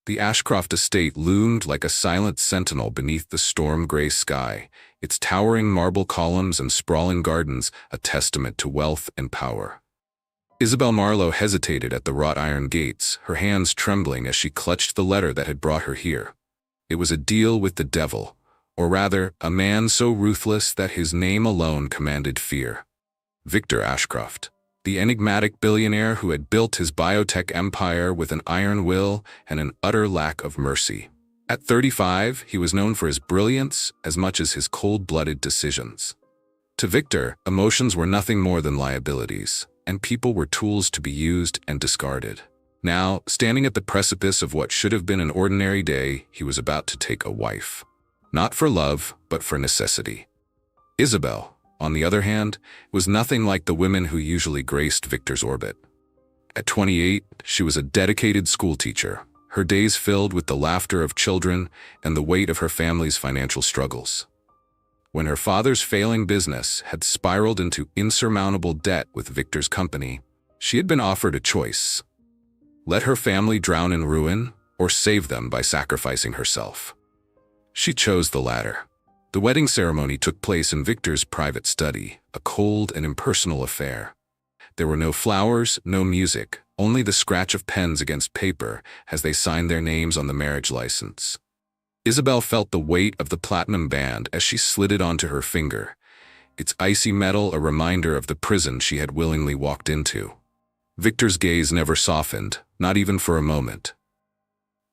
The Ashcroft estate loomed like a silent sentinel beneath the storm-gray sky, its towering marble columns and sprawling gardens a testament to wealth and power. Isabel Marlowe hesitated at the wrought iron gates, her hands trembling as she clutched the letter that had brought her here. It was a deal with the devil, or rather, a man so ruthless that his name alone commanded fear. Victor Ashcroft, the enigmatic billionaire who had built his biotech empire with an iron will and an utter lack of mercy. At 35, he was known for his brilliance as much as his cold-blooded decisions. To Victor, emotions were nothing more than liabilities, and people were tools to be used and discarded. Now, standing at the precipice of what should have been an ordinary day, he was about to take a wife. Not for love, but for necessity. Isabel, on the other hand, was nothing like the women who usually graced Victor's orbit. At 28, she was a dedicated schoolteacher, her days filled with the laughter of children and the weight of her family's financial struggles. When her father's failing business had spiraled into insurmountable debt with Victor's company, she had been offered a choice. Let her family drown in ruin, or save them by sacrificing herself. She chose the latter. The wedding ceremony took place in Victor's private study, a cold and impersonal affair. There were no flowers, no music, only the scratch of pens against paper as they signed their names on the marriage license. Isabel felt the weight of the platinum band as she slid it onto her finger, its icy metal a reminder of the prison she had willingly walked into. Victor's gaze never softened, not even for a moment.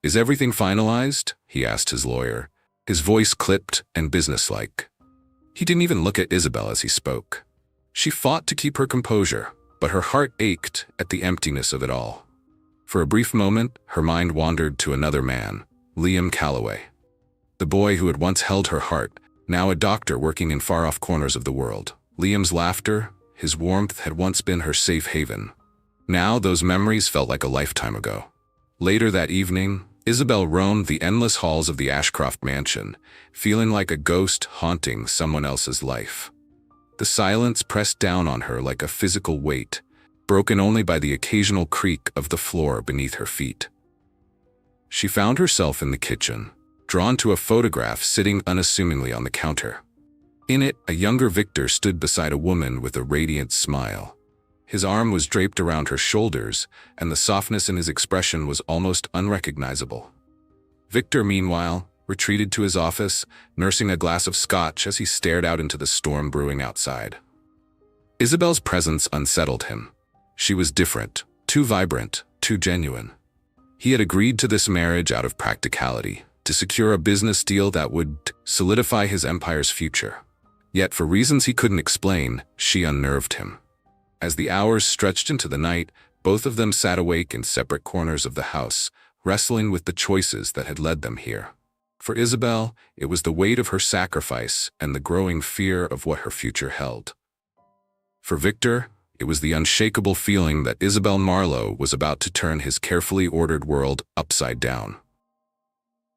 "Is everything finalized?" he asked his lawyer, his voice clipped and businesslike. He didn't even look at Isabel as he spoke. She fought to keep her composure, but her heart ached at the emptiness of it all. For a brief moment, her mind wandered to another man, Liam Calloway. The boy who had once held her heart, now a doctor working in far-off corners of the world. Liam's laughter, his warmth had once been her safe haven. Now those memories felt like a lifetime ago. Later that evening, Isabel roamed the endless halls of the Ashcroft mansion, feeling like a ghost haunting someone else's life. The silence pressed down on her like a physical weight, broken only by the occasional creak of the floor beneath her feet. She found herself in the kitchen, drawn to a photograph sitting unassumingly on the counter. In it, a younger Victor stood beside a woman with a radiant smile. His arm was draped around her shoulders, and the softness in his expression was almost unrecognizable. Victor, meanwhile, retreated to his office, nursing a glass of scotch as he stared out into the storm brewing outside. Isabel's presence unsettled him. She was different, too vibrant, too genuine. He had agreed to this marriage out of practicality, to secure a business deal that would solidify his empire's future. Yet, for reasons he couldn't explain, she unnerved him. As the hours stretched into the night, both of them sat awake in separate corners of the house, wrestling with the choices that had led them here. For Isabel, it was the weight of her sacrifice and the growing fear of what her future held. For Victor, it was the unshakable feeling that Isabel Marlowe was about to turn his carefully ordered world upside down.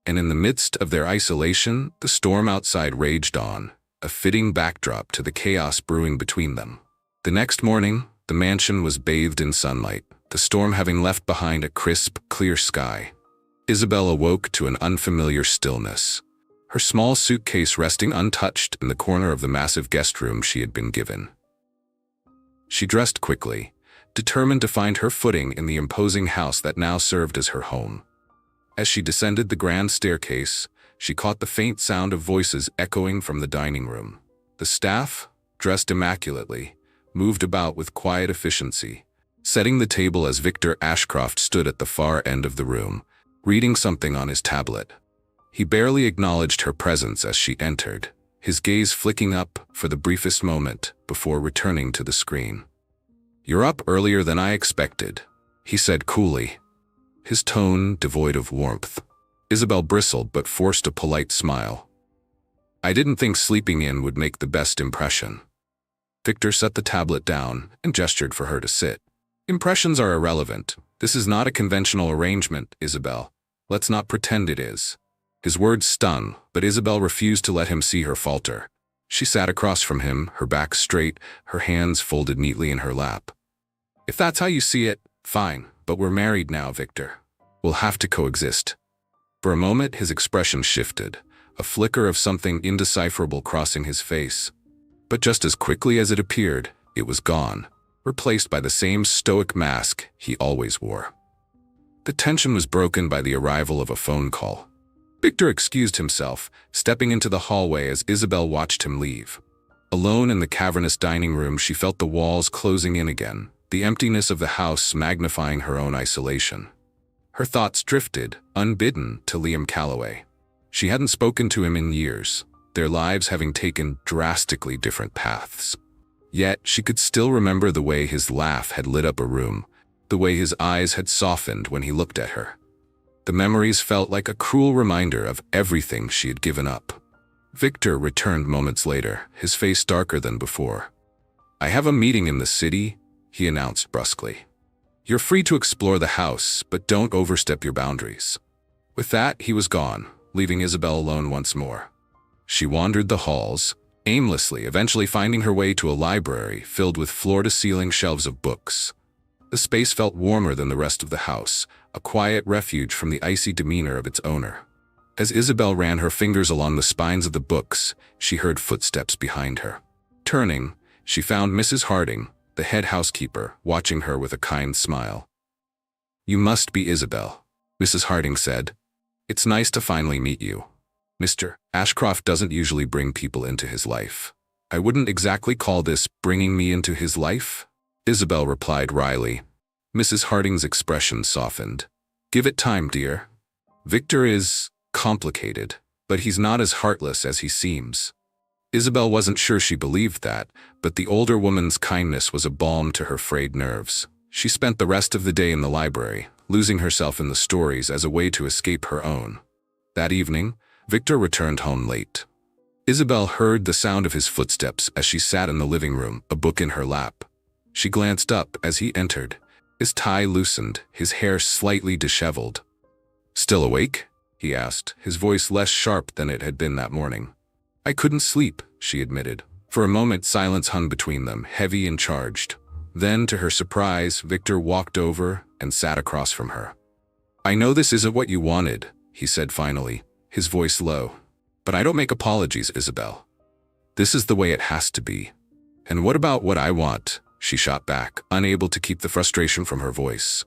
And in the midst of their isolation, the storm outside raged on, a fitting backdrop to the chaos brewing between them. The next morning, the mansion was bathed in sunlight, the storm having left behind a crisp, clear sky. Isabel awoke to an unfamiliar stillness, her small suitcase resting untouched in the corner of the massive guest room she had been given. She dressed quickly, determined to find her footing in the imposing house that now served as her home. As she descended the grand staircase, she caught the faint sound of voices echoing from the dining room. The staff, dressed immaculately, moved about with quiet efficiency, setting the table as Victor Ashcroft stood at the far end of the room, reading something on his tablet. He barely acknowledged her presence as she entered, his gaze flicking up for the briefest moment before returning to the screen. "You're up earlier than I expected," he said coolly, his tone devoid of warmth. Isabel bristled but forced a polite smile. "I didn't think sleeping in would make the best impression." Victor set the tablet down and gestured for her to sit. "Impressions are irrelevant. This is not a conventional arrangement, Isabel. Let's not pretend it is." His words stung, but Isabel refused to let him see her falter. She sat across from him, her back straight, her hands folded neatly in her lap. "If that's how you see it, fine, but we're married now, Victor. We'll have to coexist." For a moment, his expression shifted, a flicker of something indecipherable crossing his face. But just as quickly as it appeared, it was gone, replaced by the same stoic mask he always wore. The tension was broken by the arrival of a phone call. Victor excused himself, stepping into the hallway as Isabel watched him leave. Alone in the cavernous dining room, she felt the walls closing in again, the emptiness of the house magnifying her own isolation. Her thoughts drifted, unbidden, to Liam Calloway. She hadn't spoken to him in years, their lives having taken drastically different paths. Yet she could still remember the way his laugh had lit up a room, the way his eyes had softened when he looked at her. The memories felt like a cruel reminder of everything she had given up. Victor returned moments later, his face darker than before. "I have a meeting in the city," he announced brusquely. "You're free to explore the house, but don't overstep your boundaries." With that, he was gone, leaving Isabel alone once more. She wandered the halls, aimlessly, eventually finding her way to a library filled with floor-to-ceiling shelves of books. The space felt warmer than the rest of the house, a quiet refuge from the icy demeanor of its owner. As Isabel ran her fingers along the spines of the books, she heard footsteps behind her. Turning, she found Mrs. Harding, the head housekeeper, watching her with a kind smile. "You must be Isabel," Mrs. Harding said. "It's nice to finally meet you. Mr. Ashcroft doesn't usually bring people into his life." "I wouldn't exactly call this bringing me into his life," Isabel replied wryly. Mrs. Harding's expression softened. "Give it time, dear. Victor is complicated, but he's not as heartless as he seems." Isabel wasn't sure she believed that, but the older woman's kindness was a balm to her frayed nerves. She spent the rest of the day in the library, losing herself in the stories as a way to escape her own. That evening, Victor returned home late. Isabel heard the sound of his footsteps as she sat in the living room, a book in her lap. She glanced up as he entered, his tie loosened, his hair slightly disheveled. "Still awake?" he asked, his voice less sharp than it had been that morning. "I couldn't sleep," she admitted. For a moment, silence hung between them, heavy and charged. Then, to her surprise, Victor walked over and sat across from her. "I know this isn't what you wanted," he said finally, his voice low. "But I don't make apologies, Isabel. This is the way it has to be." "And what about what I want?" she shot back, unable to keep the frustration from her voice.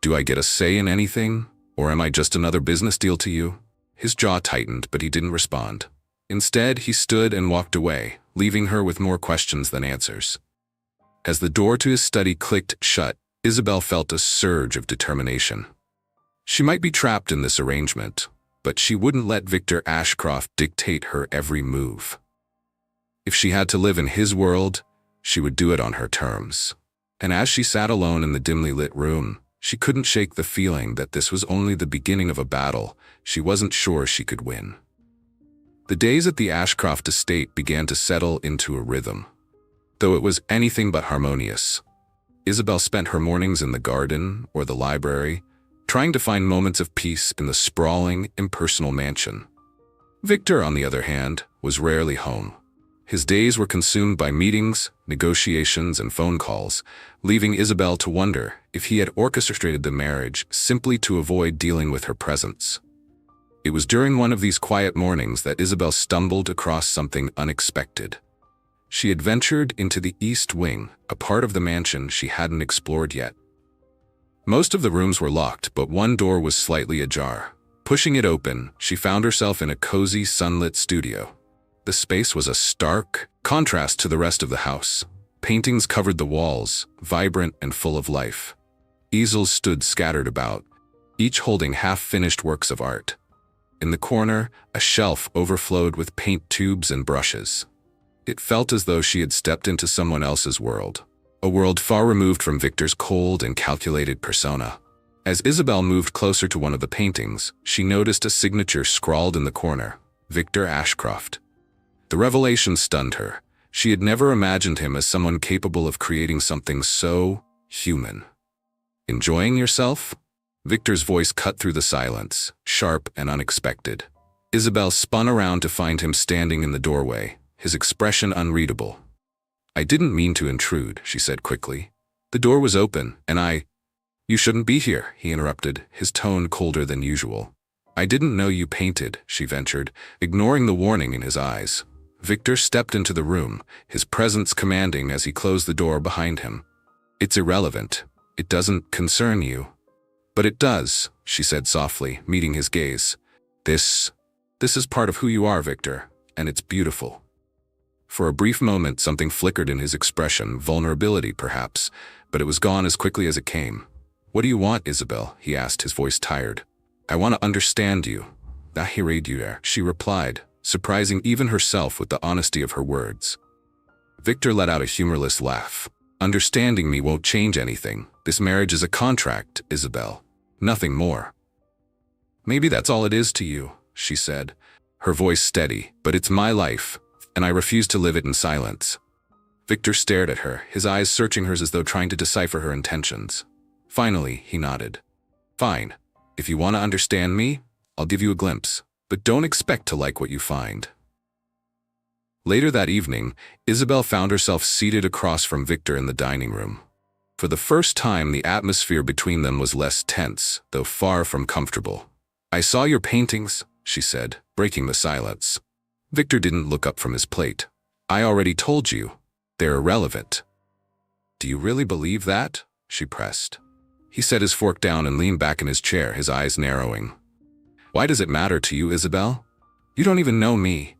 "Do I get a say in anything, or am I just another business deal to you?" His jaw tightened, but he didn't respond. Instead, he stood and walked away, leaving her with more questions than answers. As the door to his study clicked shut, Isabel felt a surge of determination. She might be trapped in this arrangement, but she wouldn't let Victor Ashcroft dictate her every move. If she had to live in his world, she would do it on her terms. And as she sat alone in the dimly lit room, she couldn't shake the feeling that this was only the beginning of a battle she wasn't sure she could win. The days at the Ashcroft estate began to settle into a rhythm, though it was anything but harmonious. Isabel spent her mornings in the garden or the library, trying to find moments of peace in the sprawling, impersonal mansion. Victor, on the other hand, was rarely home. His days were consumed by meetings, negotiations, and phone calls, leaving Isabel to wonder if he had orchestrated the marriage simply to avoid dealing with her presence. It was during one of these quiet mornings that Isabel stumbled across something unexpected. She had ventured into the East Wing, a part of the mansion she hadn't explored yet. Most of the rooms were locked, but one door was slightly ajar. Pushing it open, she found herself in a cozy, sunlit studio. The space was a stark contrast to the rest of the house. Paintings covered the walls, vibrant and full of life. Easels stood scattered about, each holding half-finished works of art. In the corner, a shelf overflowed with paint tubes and brushes. It felt as though she had stepped into someone else's world, a world far removed from Victor's cold and calculated persona. As Isabel moved closer to one of the paintings, she noticed a signature scrawled in the corner, Victor Ashcroft. The revelation stunned her. She had never imagined him as someone capable of creating something so human. "Enjoying yourself?" Victor's voice cut through the silence, sharp and unexpected. Isabel spun around to find him standing in the doorway, his expression unreadable. "I didn't mean to intrude," she said quickly. "The door was open, and "You shouldn't be here," he interrupted, his tone colder than usual. I didn't know you painted, she ventured, ignoring the warning in his eyes. Victor stepped into the room, his presence commanding as he closed the door behind him. It's irrelevant. It doesn't concern you. But it does, she said softly, meeting his gaze. This is part of who you are, Victor, and it's beautiful. For a brief moment, something flickered in his expression, vulnerability perhaps, but it was gone as quickly as it came. What do you want, Isabel? He asked, his voice tired. I want to understand you. I hear you, she replied, surprising even herself with the honesty of her words. Victor let out a humorless laugh. Understanding me won't change anything. This marriage is a contract, Isabel. Nothing more. Maybe that's all it is to you, she said, her voice steady, but it's my life, and I refuse to live it in silence. Victor stared at her, his eyes searching hers as though trying to decipher her intentions. Finally, he nodded. Fine. If you want to understand me, I'll give you a glimpse, but don't expect to like what you find. Later that evening, Isabel found herself seated across from Victor in the dining room. For the first time, the atmosphere between them was less tense, though far from comfortable. I saw your paintings, she said, breaking the silence. Victor didn't look up from his plate. I already told you. They're irrelevant. Do you really believe that? She pressed. He set his fork down and leaned back in his chair, his eyes narrowing. Why does it matter to you, Isabel? You don't even know me.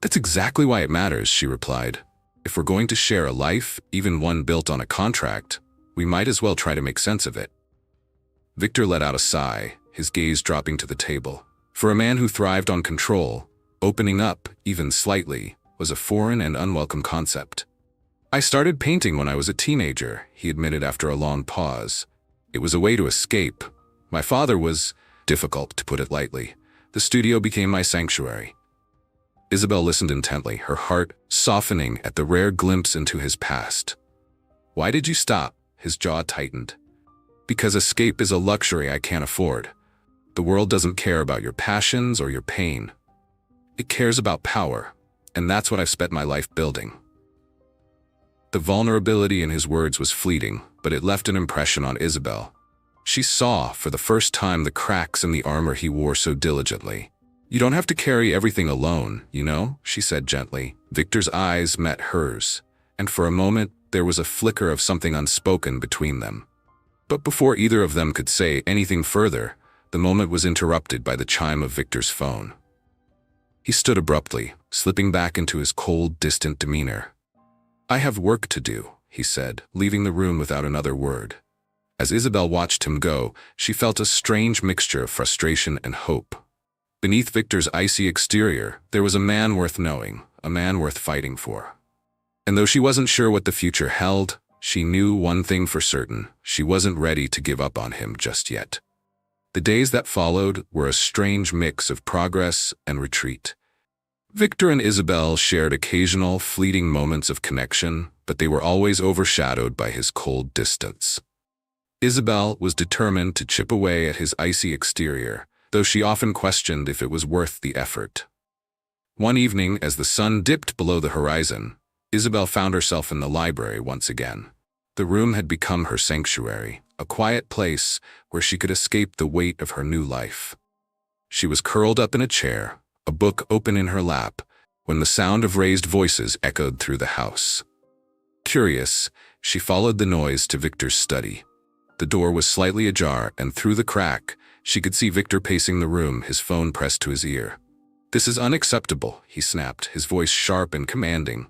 That's exactly why it matters, she replied. If we're going to share a life, even one built on a contract, we might as well try to make sense of it. Victor let out a sigh, his gaze dropping to the table. For a man who thrived on control, opening up, even slightly, was a foreign and unwelcome concept. I started painting when I was a teenager, he admitted after a long pause. It was a way to escape. My father was difficult, to put it lightly. The studio became my sanctuary. Isabel listened intently, her heart softening at the rare glimpse into his past. Why did you stop? His jaw tightened. Because escape is a luxury I can't afford. The world doesn't care about your passions or your pain. It cares about power, and that's what I've spent my life building. The vulnerability in his words was fleeting, but it left an impression on Isabel. She saw, for the first time, the cracks in the armor he wore so diligently. You don't have to carry everything alone, you know, she said gently. Victor's eyes met hers, and for a moment there was a flicker of something unspoken between them. But before either of them could say anything further, the moment was interrupted by the chime of Victor's phone. He stood abruptly, slipping back into his cold, distant demeanor. I have work to do, he said, leaving the room without another word. As Isabel watched him go, she felt a strange mixture of frustration and hope. Beneath Victor's icy exterior, there was a man worth knowing, a man worth fighting for. And though she wasn't sure what the future held, she knew one thing for certain: she wasn't ready to give up on him just yet. The days that followed were a strange mix of progress and retreat. Victor and Isabel shared occasional, fleeting moments of connection, but they were always overshadowed by his cold distance. Isabel was determined to chip away at his icy exterior, though she often questioned if it was worth the effort. One evening, as the sun dipped below the horizon, Isabel found herself in the library once again. The room had become her sanctuary, a quiet place where she could escape the weight of her new life. She was curled up in a chair, a book open in her lap, when the sound of raised voices echoed through the house. Curious, she followed the noise to Victor's study. The door was slightly ajar, and through the crack, she could see Victor pacing the room, his phone pressed to his ear. This is unacceptable, he snapped, his voice sharp and commanding.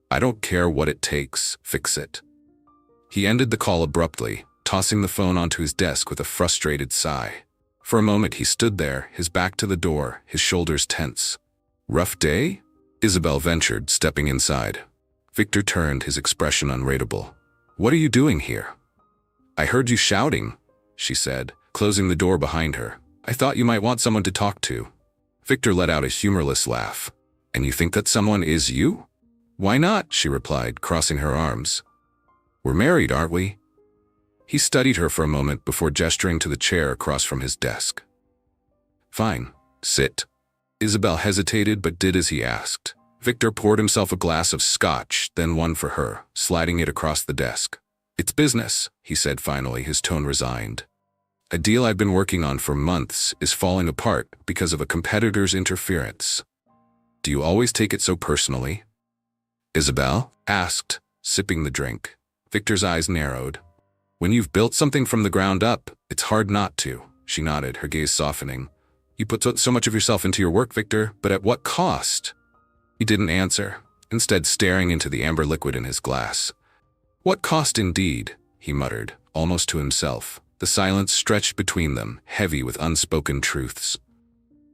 I don't care what it takes, fix it. He ended the call abruptly, tossing the phone onto his desk with a frustrated sigh. For a moment he stood there, his back to the door, his shoulders tense. Rough day? Isabel ventured, stepping inside. Victor turned, his expression unreadable. What are you doing here? I heard you shouting, she said, closing the door behind her. I thought you might want someone to talk to. Victor let out a humorless laugh. And you think that someone is you? Why not? She replied, crossing her arms. We're married, aren't we? He studied her for a moment before gesturing to the chair across from his desk. Fine, sit. Isabel hesitated but did as he asked. Victor poured himself a glass of scotch, then one for her, sliding it across the desk. It's business, he said finally, his tone resigned. A deal I've been working on for months is falling apart because of a competitor's interference. Do you always take it so personally? Isabel asked, sipping the drink. Victor's eyes narrowed. When you've built something from the ground up, it's hard not to. She nodded, her gaze softening. You put so much of yourself into your work, Victor, but at what cost? He didn't answer, instead staring into the amber liquid in his glass. What cost indeed, he muttered, almost to himself. The silence stretched between them, heavy with unspoken truths.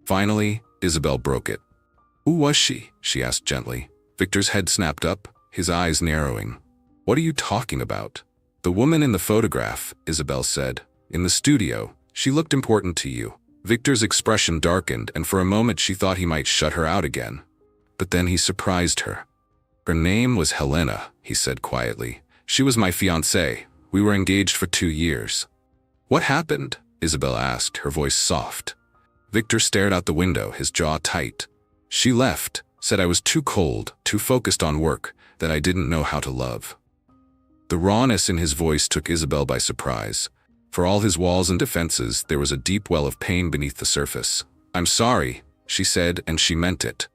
Finally, Isabel broke it. Who was she? She asked gently. Victor's head snapped up, his eyes narrowing. What are you talking about? The woman in the photograph, Isabel said. In the studio, she looked important to you. Victor's expression darkened, and for a moment she thought he might shut her out again. But then he surprised her. Her name was Helena, he said quietly. She was my fiancée. We were engaged for 2 years. What happened? Isabel asked, her voice soft. Victor stared out the window, his jaw tight. She left, said I was too cold, too focused on work, that I didn't know how to love. The rawness in his voice took Isabel by surprise. For all his walls and defenses, there was a deep well of pain beneath the surface. I'm sorry, she said, and she meant it.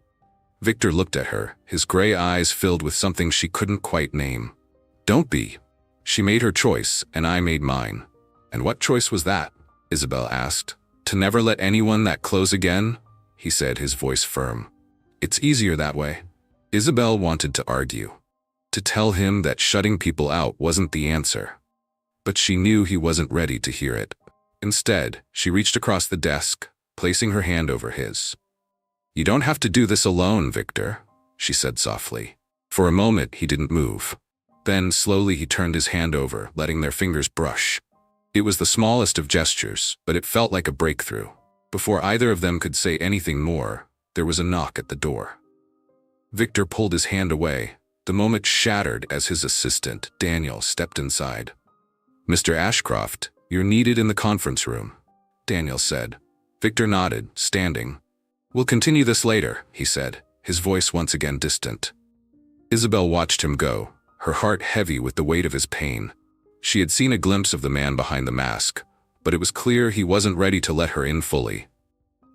Victor looked at her, his gray eyes filled with something she couldn't quite name. Don't be. She made her choice, and I made mine. And what choice was that? Isabel asked. To never let anyone that close again? He said, his voice firm. It's easier that way. Isabel wanted to argue, to tell him that shutting people out wasn't the answer. But she knew he wasn't ready to hear it. Instead, she reached across the desk, placing her hand over his. You don't have to do this alone, Victor, she said softly. For a moment, he didn't move. Then, slowly, he turned his hand over, letting their fingers brush. It was the smallest of gestures, but it felt like a breakthrough. Before either of them could say anything more, there was a knock at the door. Victor pulled his hand away. The moment shattered as his assistant, Daniel, stepped inside. Mr. Ashcroft, you're needed in the conference room, Daniel said. Victor nodded, standing. We'll continue this later, he said, his voice once again distant. Isabel watched him go, her heart heavy with the weight of his pain. She had seen a glimpse of the man behind the mask, but it was clear he wasn't ready to let her in fully.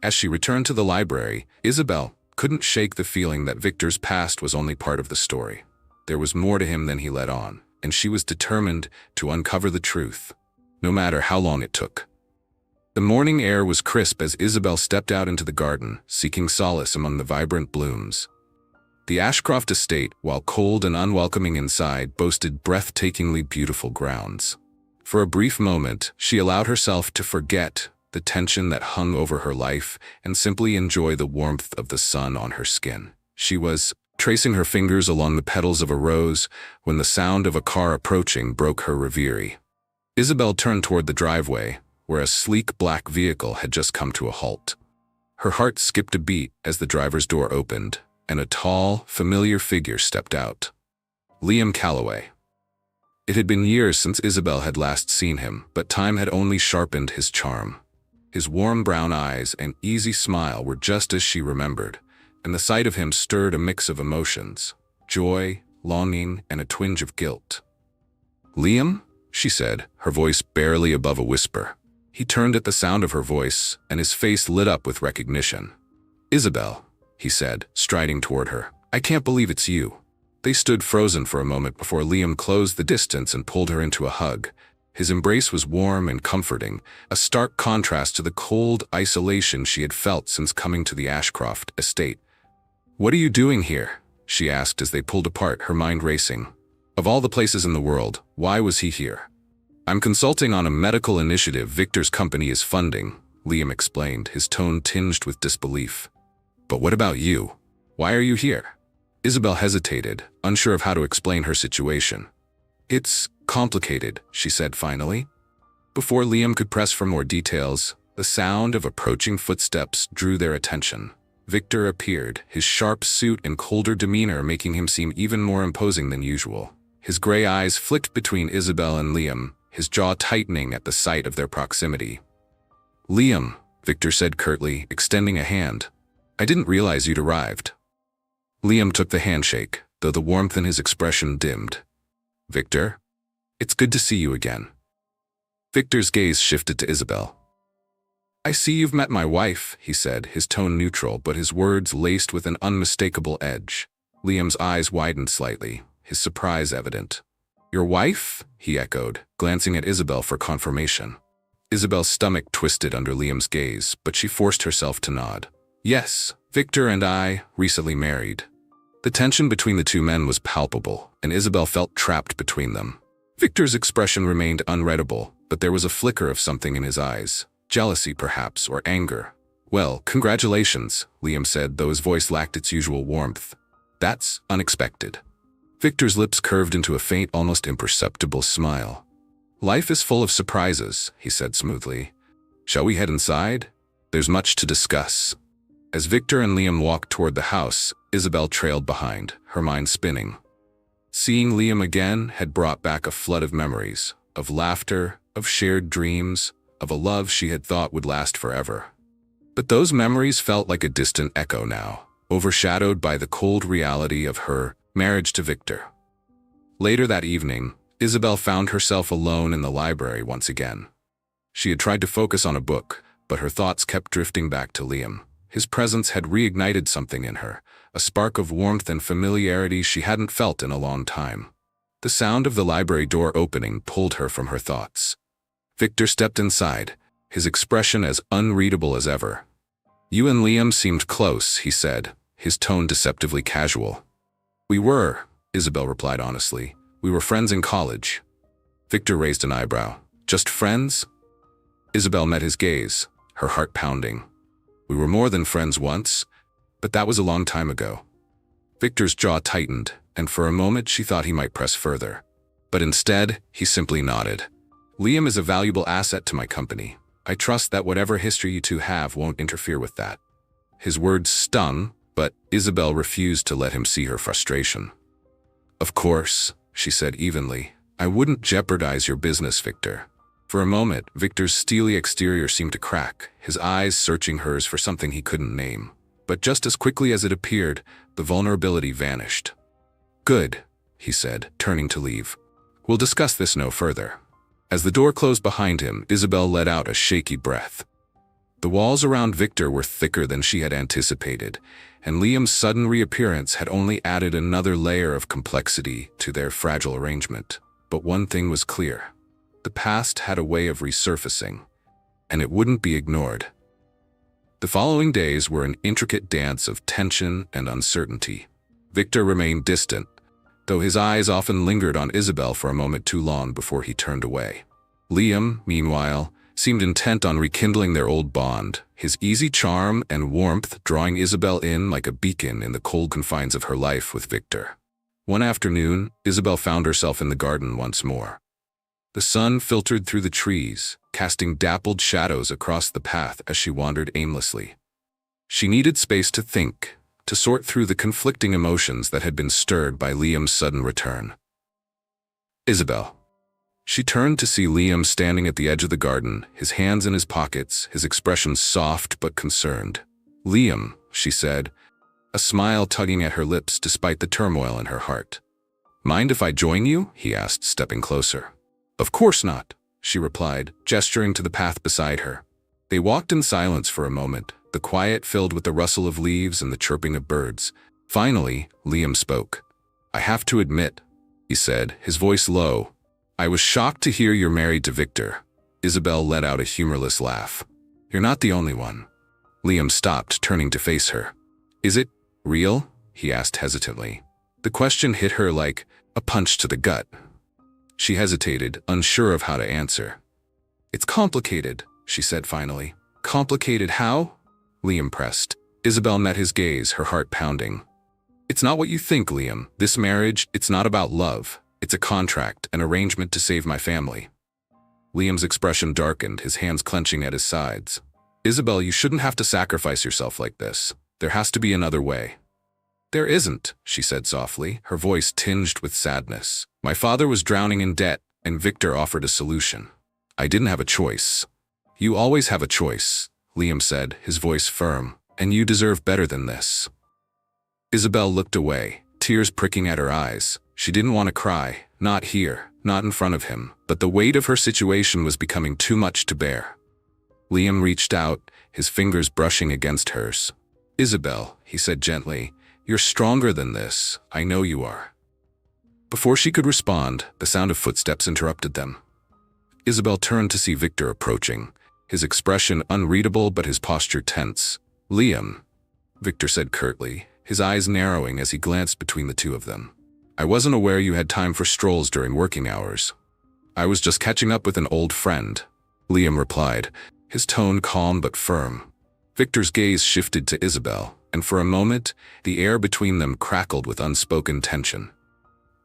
As she returned to the library, Isabel couldn't shake the feeling that Victor's past was only part of the story. There was more to him than he let on, and she was determined to uncover the truth, no matter how long it took. The morning air was crisp as Isabel stepped out into the garden, seeking solace among the vibrant blooms. The Ashcroft estate, while cold and unwelcoming inside, boasted breathtakingly beautiful grounds. For a brief moment, she allowed herself to forget the tension that hung over her life and simply enjoy the warmth of the sun on her skin. She was tracing her fingers along the petals of a rose when the sound of a car approaching broke her reverie. Isabel turned toward the driveway, where a sleek black vehicle had just come to a halt. Her heart skipped a beat as the driver's door opened, and a tall, familiar figure stepped out. Liam Calloway. It had been years since Isabel had last seen him, but time had only sharpened his charm. His warm brown eyes and easy smile were just as she remembered, and the sight of him stirred a mix of emotions, joy, longing, and a twinge of guilt. Liam? She said, her voice barely above a whisper. He turned at the sound of her voice, and his face lit up with recognition. Isabel, he said, striding toward her. I can't believe it's you. They stood frozen for a moment before Liam closed the distance and pulled her into a hug. His embrace was warm and comforting, a stark contrast to the cold isolation she had felt since coming to the Ashcroft estate. What are you doing here? She asked as they pulled apart, her mind racing. Of all the places in the world, why was he here? I'm consulting on a medical initiative Victor's company is funding, Liam explained, his tone tinged with disbelief. But what about you? Why are you here? Isabel hesitated, unsure of how to explain her situation. It's complicated, she said finally. Before Liam could press for more details, the sound of approaching footsteps drew their attention. Victor appeared, his sharp suit and colder demeanor making him seem even more imposing than usual. His gray eyes flicked between Isabel and Liam, his jaw tightening at the sight of their proximity. Liam, Victor said curtly, extending a hand. I didn't realize you'd arrived. Liam took the handshake, though the warmth in his expression dimmed. Victor? It's good to see you again. Victor's gaze shifted to Isabel. "I see you've met my wife," he said, his tone neutral but his words laced with an unmistakable edge. Liam's eyes widened slightly, his surprise evident. "Your wife?" he echoed, glancing at Isabel for confirmation. Isabel's stomach twisted under Liam's gaze, but she forced herself to nod. "Yes, Victor and I recently married." The tension between the two men was palpable, and Isabel felt trapped between them. Victor's expression remained unreadable, but there was a flicker of something in his eyes. Jealousy, perhaps, or anger. "Well, congratulations," Liam said, though his voice lacked its usual warmth. "That's unexpected." Victor's lips curved into a faint, almost imperceptible smile. "Life is full of surprises," he said smoothly. "Shall we head inside? There's much to discuss." As Victor and Liam walked toward the house, Isabel trailed behind, her mind spinning. Seeing Liam again had brought back a flood of memories, of laughter, of shared dreams, of a love she had thought would last forever. But those memories felt like a distant echo now, overshadowed by the cold reality of her marriage to Victor. Later that evening, Isabel found herself alone in the library once again. She had tried to focus on a book, but her thoughts kept drifting back to Liam. His presence had reignited something in her, a spark of warmth and familiarity she hadn't felt in a long time. The sound of the library door opening pulled her from her thoughts. Victor stepped inside, his expression as unreadable as ever. "You and Liam seemed close," he said, his tone deceptively casual. "We were," Isabel replied honestly. "We were friends in college." Victor raised an eyebrow. "Just friends?" Isabel met his gaze, her heart pounding. "We were more than friends once, but that was a long time ago." Victor's jaw tightened, and for a moment she thought he might press further. But instead, he simply nodded. "Liam is a valuable asset to my company. I trust that whatever history you two have won't interfere with that." His words stung, but Isabel refused to let him see her frustration. "Of course," she said evenly. "I wouldn't jeopardize your business, Victor." For a moment, Victor's steely exterior seemed to crack, his eyes searching hers for something he couldn't name. But just as quickly as it appeared, the vulnerability vanished. "Good," he said, turning to leave. "We'll discuss this no further." As the door closed behind him, Isabel let out a shaky breath. The walls around Victor were thicker than she had anticipated, and Liam's sudden reappearance had only added another layer of complexity to their fragile arrangement. But one thing was clear. The past had a way of resurfacing, and it wouldn't be ignored. The following days were an intricate dance of tension and uncertainty. Victor remained distant, though his eyes often lingered on Isabel for a moment too long before he turned away. Liam, meanwhile, seemed intent on rekindling their old bond, his easy charm and warmth drawing Isabel in like a beacon in the cold confines of her life with Victor. One afternoon, Isabel found herself in the garden once more. The sun filtered through the trees, casting dappled shadows across the path as she wandered aimlessly. She needed space to think, to sort through the conflicting emotions that had been stirred by Liam's sudden return. "Isabel." She turned to see Liam standing at the edge of the garden, his hands in his pockets, his expression soft but concerned. "Liam," she said, a smile tugging at her lips despite the turmoil in her heart. "Mind if I join you?" he asked, stepping closer. "Of course not," she replied, gesturing to the path beside her. They walked in silence for a moment, the quiet filled with the rustle of leaves and the chirping of birds. Finally, Liam spoke. "I have to admit," he said, his voice low, "I was shocked to hear you're married to Victor." Isabel let out a humorless laugh. "You're not the only one." Liam stopped, turning to face her. "Is it real?" he asked hesitantly. The question hit her like a punch to the gut. She hesitated, unsure of how to answer. "It's complicated," she said finally. "Complicated how?" Liam pressed. Isabel met his gaze, her heart pounding. "It's not what you think, Liam. This marriage, it's not about love. It's a contract, an arrangement to save my family." Liam's expression darkened, his hands clenching at his sides. "Isabel, you shouldn't have to sacrifice yourself like this. There has to be another way." "There isn't," she said softly, her voice tinged with sadness. "My father was drowning in debt, and Victor offered a solution. I didn't have a choice." "You always have a choice," Liam said, his voice firm, "and you deserve better than this." Isabel looked away, tears pricking at her eyes. She didn't want to cry, not here. not in front of him, but the weight of her situation was becoming too much to bear. Liam reached out, his fingers brushing against hers. "Isabel," he said gently, "you're stronger than this. I know you are." Before she could respond, the sound of footsteps interrupted them. Isabel turned to see Victor approaching, his expression unreadable but his posture tense. "Liam," Victor said curtly, his eyes narrowing as he glanced between the two of them. "I wasn't aware you had time for strolls during working hours." "I was just catching up with an old friend," Liam replied, his tone calm but firm. Victor's gaze shifted to Isabel, and for a moment, the air between them crackled with unspoken tension.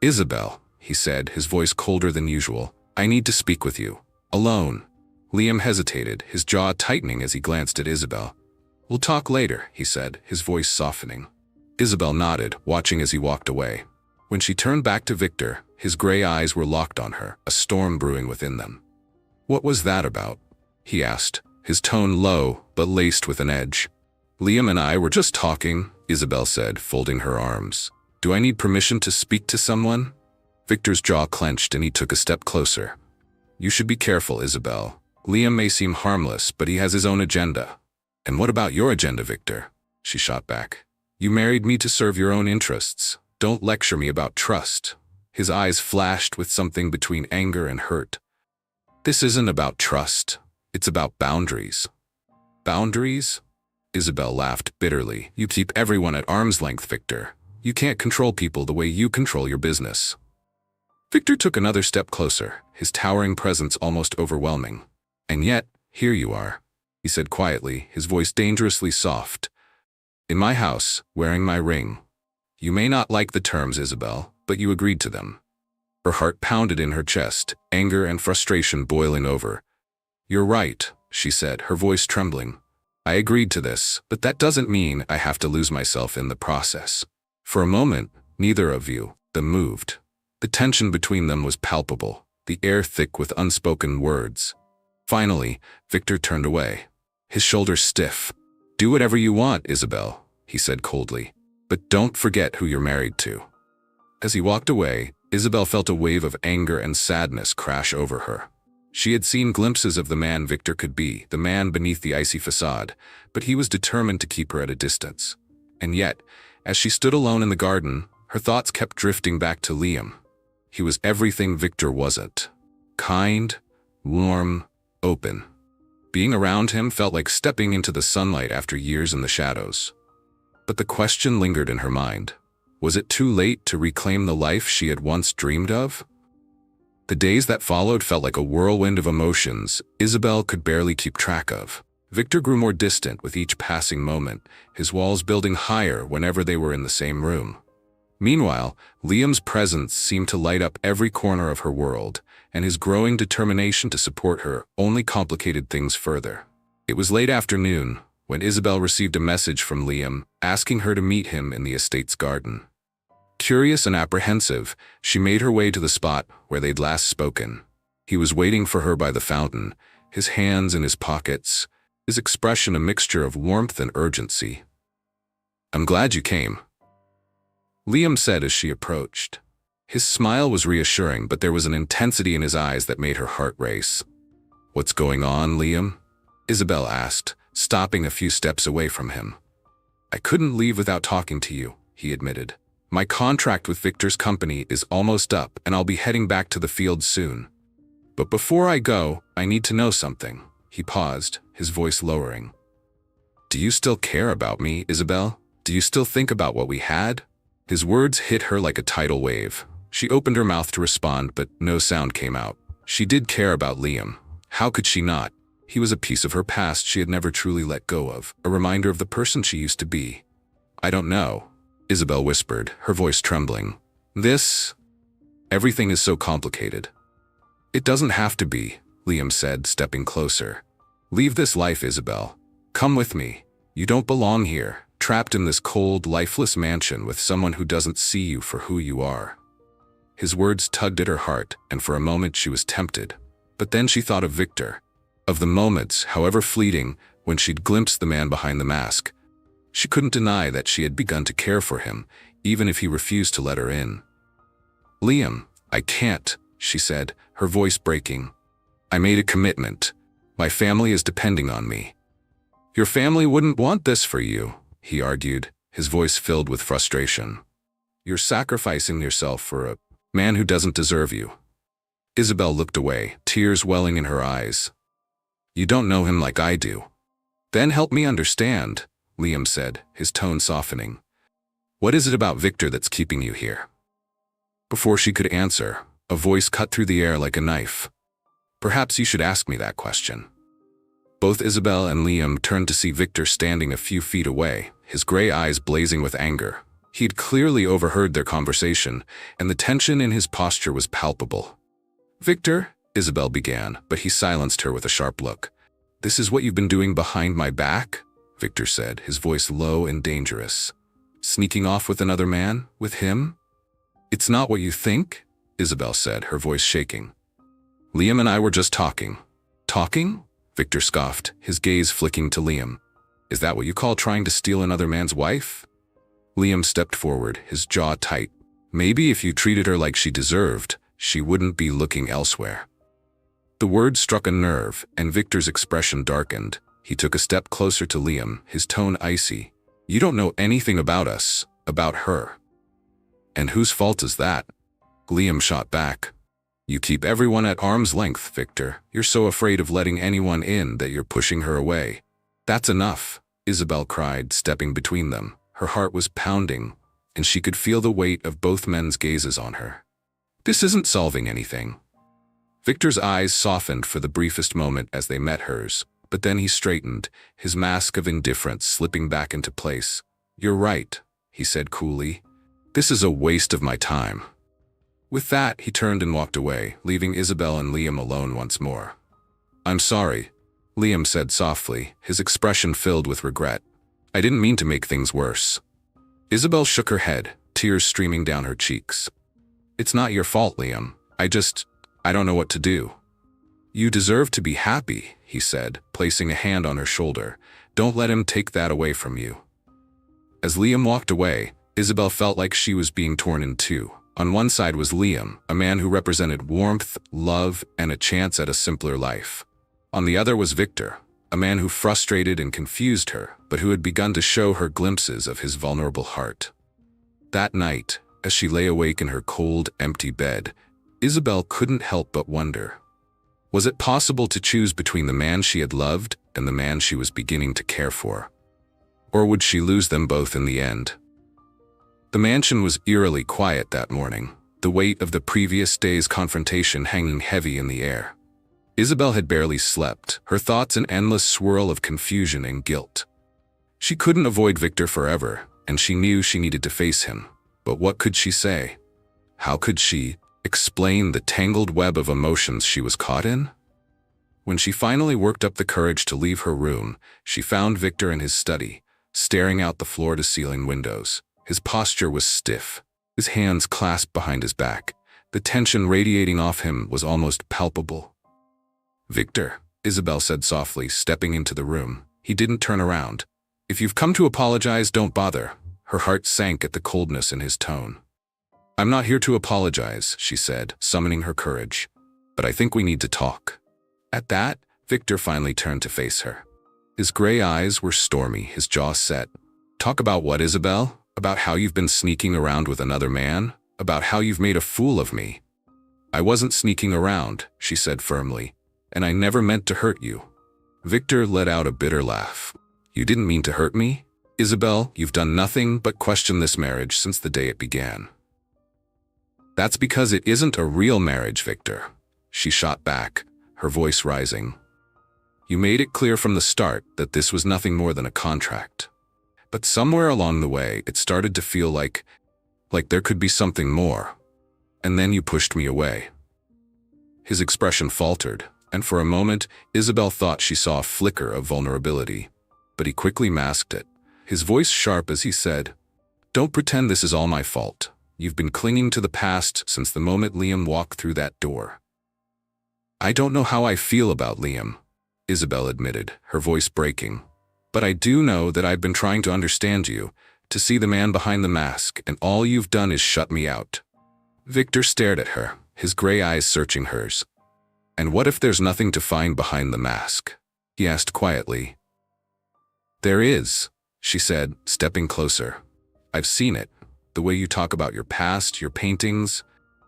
"Isabel," he said, his voice colder than usual, "I need to speak with you. Alone." Liam hesitated, his jaw tightening as he glanced at Isabel. "We'll talk later," he said, his voice softening. Isabel nodded, watching as he walked away. When she turned back to Victor, his gray eyes were locked on her, a storm brewing within them. "What was that about?" he asked, his tone low but laced with an edge. "Liam and I were just talking," Isabel said, folding her arms. "Do I need permission to speak to someone?" Victor's jaw clenched and he took a step closer. "You should be careful, Isabel. Liam may seem harmless, but he has his own agenda." "And what about your agenda, Victor?" she shot back. "You married me to serve your own interests. Don't lecture me about trust." His eyes flashed with something between anger and hurt. "This isn't about trust. It's about boundaries." "Boundaries?" Isabel laughed bitterly. "You keep everyone at arm's length, Victor. You can't control people the way you control your business." Victor took another step closer, his towering presence almost overwhelming. "And yet, here you are," he said quietly, his voice dangerously soft. "In my house, wearing my ring. You may not like the terms, Isabel, but you agreed to them." Her heart pounded in her chest, anger and frustration boiling over. "You're right," she said, her voice trembling. "I agreed to this, but that doesn't mean I have to lose myself in the process." For a moment, neither of them moved. The tension between them was palpable, the air thick with unspoken words. Finally, Victor turned away, his shoulders stiff. "Do whatever you want, Isabel," he said coldly, "but don't forget who you're married to." As he walked away, Isabel felt a wave of anger and sadness crash over her. She had seen glimpses of the man Victor could be, the man beneath the icy facade, but he was determined to keep her at a distance. And yet, as she stood alone in the garden, her thoughts kept drifting back to Liam. He was everything Victor wasn't. Kind, warm, open. Being around him felt like stepping into the sunlight after years in the shadows. But the question lingered in her mind. Was it too late to reclaim the life she had once dreamed of? The days that followed felt like a whirlwind of emotions Isabel could barely keep track of. Victor grew more distant with each passing moment, his walls building higher whenever they were in the same room. Meanwhile, Liam's presence seemed to light up every corner of her world, and his growing determination to support her only complicated things further. It was late afternoon when Isabel received a message from Liam asking her to meet him in the estate's garden. Curious and apprehensive, she made her way to the spot where they'd last spoken. He was waiting for her by the fountain, his hands in his pockets, his expression a mixture of warmth and urgency. "I'm glad you came," Liam said as she approached. His smile was reassuring, but there was an intensity in his eyes that made her heart race. "What's going on, Liam?" Isabel asked, stopping a few steps away from him. "I couldn't leave without talking to you," he admitted. "My contract with Victor's company is almost up, and I'll be heading back to the field soon. But before I go, I need to know something." He paused, his voice lowering. "Do you still care about me, Isabel? Do you still think about what we had?" His words hit her like a tidal wave. She opened her mouth to respond, but no sound came out. She did care about Liam. How could she not? He was a piece of her past she had never truly let go of, a reminder of the person she used to be. "I don't know," Isabel whispered, her voice trembling. Everything is so complicated." "It doesn't have to be," Liam said, stepping closer. "Leave this life, Isabel. Come with me. You don't belong here, trapped in this cold, lifeless mansion with someone who doesn't see you for who you are." His words tugged at her heart, and for a moment she was tempted. But then she thought of Victor, of the moments, however fleeting, when she'd glimpsed the man behind the mask. She couldn't deny that she had begun to care for him, even if he refused to let her in. "Liam, I can't," she said, her voice breaking. I made a commitment. My family is depending on me. Your family wouldn't want this for you, he argued, his voice filled with frustration. You're sacrificing yourself for a man who doesn't deserve you. Isabel looked away, tears welling in her eyes. You don't know him like I do. Then help me understand, Liam said, his tone softening. What is it about Victor that's keeping you here? Before she could answer, a voice cut through the air like a knife. Perhaps you should ask me that question. Both Isabel and Liam turned to see Victor standing a few feet away, his gray eyes blazing with anger. He'd clearly overheard their conversation, and the tension in his posture was palpable. Victor, Isabel began, but he silenced her with a sharp look. This is what you've been doing behind my back? Victor said, his voice low and dangerous. Sneaking off with another man? With him? It's not what you think, Isabel said, her voice shaking. Liam and I were just talking. Talking? Victor scoffed, his gaze flicking to Liam. Is that what you call trying to steal another man's wife? Liam stepped forward, his jaw tight. Maybe if you treated her like she deserved, she wouldn't be looking elsewhere. The word struck a nerve, and Victor's expression darkened. He took a step closer to Liam, his tone icy. You don't know anything about us, about her. And whose fault is that? Liam shot back. You keep everyone at arm's length, Victor. You're so afraid of letting anyone in that you're pushing her away. That's enough, Isabel cried, stepping between them. Her heart was pounding, and she could feel the weight of both men's gazes on her. This isn't solving anything. Victor's eyes softened for the briefest moment as they met hers, but then he straightened, his mask of indifference slipping back into place. You're right, he said coolly. This is a waste of my time. With that, he turned and walked away, leaving Isabel and Liam alone once more. I'm sorry, Liam said softly, his expression filled with regret. I didn't mean to make things worse. Isabel shook her head, tears streaming down her cheeks. It's not your fault, Liam. I don't know what to do. You deserve to be happy, he said, placing a hand on her shoulder. Don't let him take that away from you. As Liam walked away, Isabel felt like she was being torn in two. On one side was Liam, a man who represented warmth, love, and a chance at a simpler life. On the other was Victor, a man who frustrated and confused her, but who had begun to show her glimpses of his vulnerable heart. That night, as she lay awake in her cold, empty bed, Isabel couldn't help but wonder. Was it possible to choose between the man she had loved and the man she was beginning to care for? Or would she lose them both in the end? The mansion was eerily quiet that morning, the weight of the previous day's confrontation hanging heavy in the air. Isabel had barely slept, her thoughts an endless swirl of confusion and guilt. She couldn't avoid Victor forever, and she knew she needed to face him. But what could she say? How could she explain the tangled web of emotions she was caught in? When she finally worked up the courage to leave her room, she found Victor in his study, staring out the floor-to-ceiling windows. His posture was stiff, his hands clasped behind his back. The tension radiating off him was almost palpable. Victor, Isabel said softly, stepping into the room. He didn't turn around. If you've come to apologize, don't bother. Her heart sank at the coldness in his tone. I'm not here to apologize, she said, summoning her courage. But I think we need to talk. At that, Victor finally turned to face her. His gray eyes were stormy, his jaw set. Talk about what, Isabel? About how you've been sneaking around with another man? About how you've made a fool of me? I wasn't sneaking around, she said firmly, and I never meant to hurt you. Victor let out a bitter laugh. You didn't mean to hurt me? Isabel, you've done nothing but question this marriage since the day it began. That's because it isn't a real marriage, Victor, she shot back, her voice rising. You made it clear from the start that this was nothing more than a contract. But somewhere along the way, it started to feel like there could be something more. And then you pushed me away. His expression faltered, and for a moment, Isabel thought she saw a flicker of vulnerability. But he quickly masked it, his voice sharp as he said, Don't pretend this is all my fault. You've been clinging to the past since the moment Liam walked through that door. I don't know how I feel about Liam, Isabel admitted, her voice breaking. But I do know that I've been trying to understand you, to see the man behind the mask, and all you've done is shut me out. Victor stared at her, his gray eyes searching hers. "And what if there's nothing to find behind the mask?" he asked quietly. "There is," she said, stepping closer. "I've seen it. The way you talk about your past, your paintings.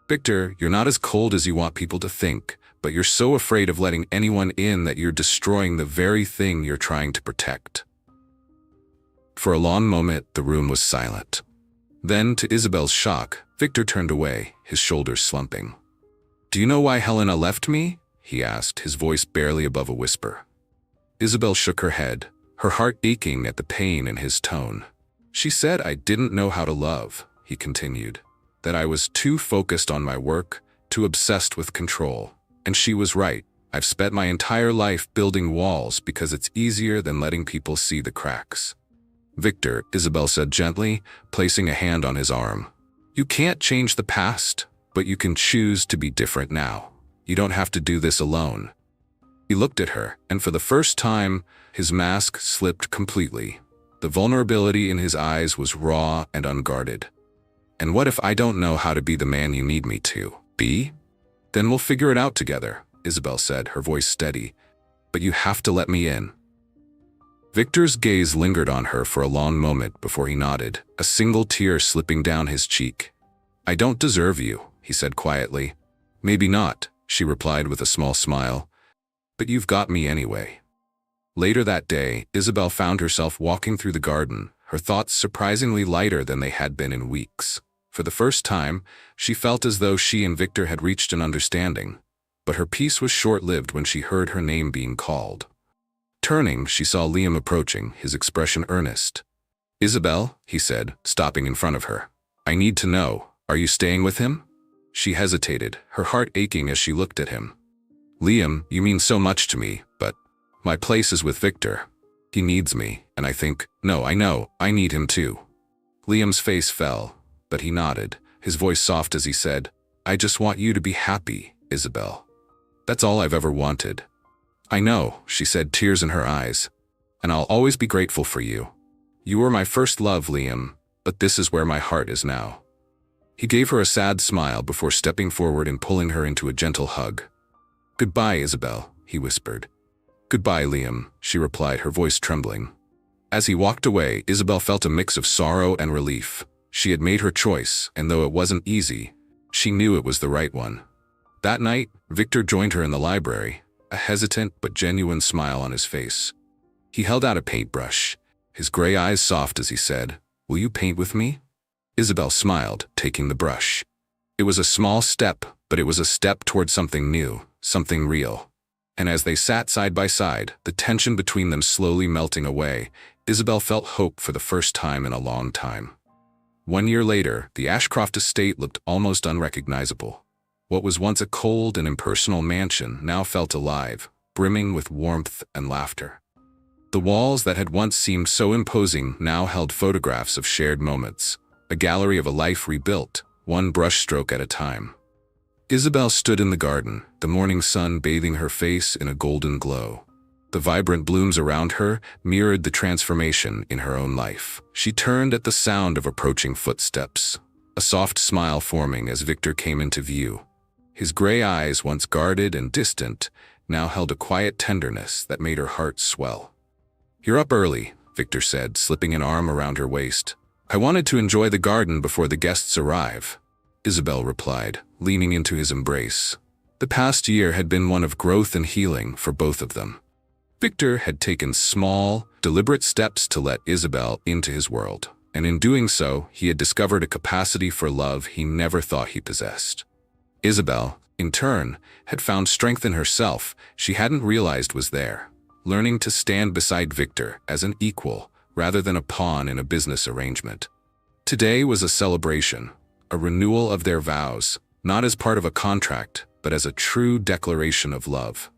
Victor, you're not as cold as you want people to think, but you're so afraid of letting anyone in that you're destroying the very thing you're trying to protect." For a long moment, the room was silent. Then, to Isabel's shock, Victor turned away, his shoulders slumping. "Do you know why Helena left me?" he asked, his voice barely above a whisper. Isabel shook her head, her heart aching at the pain in his tone. "She said I didn't know how to love," he continued, "that I was too focused on my work, too obsessed with control. And she was right. I've spent my entire life building walls because it's easier than letting people see the cracks." "Victor," Isabel said gently, placing a hand on his arm. "You can't change the past, but you can choose to be different now. You don't have to do this alone." He looked at her, and for the first time, his mask slipped completely. The vulnerability in his eyes was raw and unguarded. "And what if I don't know how to be the man you need me to be?" "Then we'll figure it out together," Isabel said, her voice steady. "But you have to let me in." Victor's gaze lingered on her for a long moment before he nodded, a single tear slipping down his cheek. "I don't deserve you," he said quietly. "Maybe not," she replied with a small smile. "But you've got me anyway." Later that day, Isabel found herself walking through the garden, her thoughts surprisingly lighter than they had been in weeks. For the first time, she felt as though she and Victor had reached an understanding, but her peace was short-lived when she heard her name being called. Turning, she saw Liam approaching, his expression earnest. "Isabel," he said, stopping in front of her. "I need to know, are you staying with him?" She hesitated, her heart aching as she looked at him. "Liam, you mean so much to me, but my place is with Victor. He needs me, and I think, no, I know, I need him too." Liam's face fell, but he nodded, his voice soft as he said, "I just want you to be happy, Isabel. That's all I've ever wanted." "I know," she said, tears in her eyes, "and I'll always be grateful for you. You were my first love, Liam, but this is where my heart is now." He gave her a sad smile before stepping forward and pulling her into a gentle hug. "Goodbye, Isabel," he whispered. "Goodbye, Liam," she replied, her voice trembling. As he walked away, Isabel felt a mix of sorrow and relief. She had made her choice, and though it wasn't easy, she knew it was the right one. That night, Victor joined her in the library, a hesitant but genuine smile on his face. He held out a paintbrush, his gray eyes soft as he said, "Will you paint with me?" Isabel smiled, taking the brush. It was a small step, but it was a step toward something new, something real. And as they sat side by side, the tension between them slowly melting away, Isabel felt hope for the first time in a long time. 1 year later, the Ashcroft estate looked almost unrecognizable. What was once a cold and impersonal mansion now felt alive, brimming with warmth and laughter. The walls that had once seemed so imposing now held photographs of shared moments, a gallery of a life rebuilt, one brushstroke at a time. Isabel stood in the garden, the morning sun bathing her face in a golden glow. The vibrant blooms around her mirrored the transformation in her own life. She turned at the sound of approaching footsteps, a soft smile forming as Victor came into view. His gray eyes, once guarded and distant, now held a quiet tenderness that made her heart swell. "You're up early," Victor said, slipping an arm around her waist. "I wanted to enjoy the garden before the guests arrive," Isabel replied, leaning into his embrace. The past year had been one of growth and healing for both of them. Victor had taken small, deliberate steps to let Isabel into his world, and in doing so, he had discovered a capacity for love he never thought he possessed. Isabel, in turn, had found strength in herself she hadn't realized was there, learning to stand beside Victor as an equal rather than a pawn in a business arrangement. Today was a celebration, a renewal of their vows, not as part of a contract, but as a true declaration of love.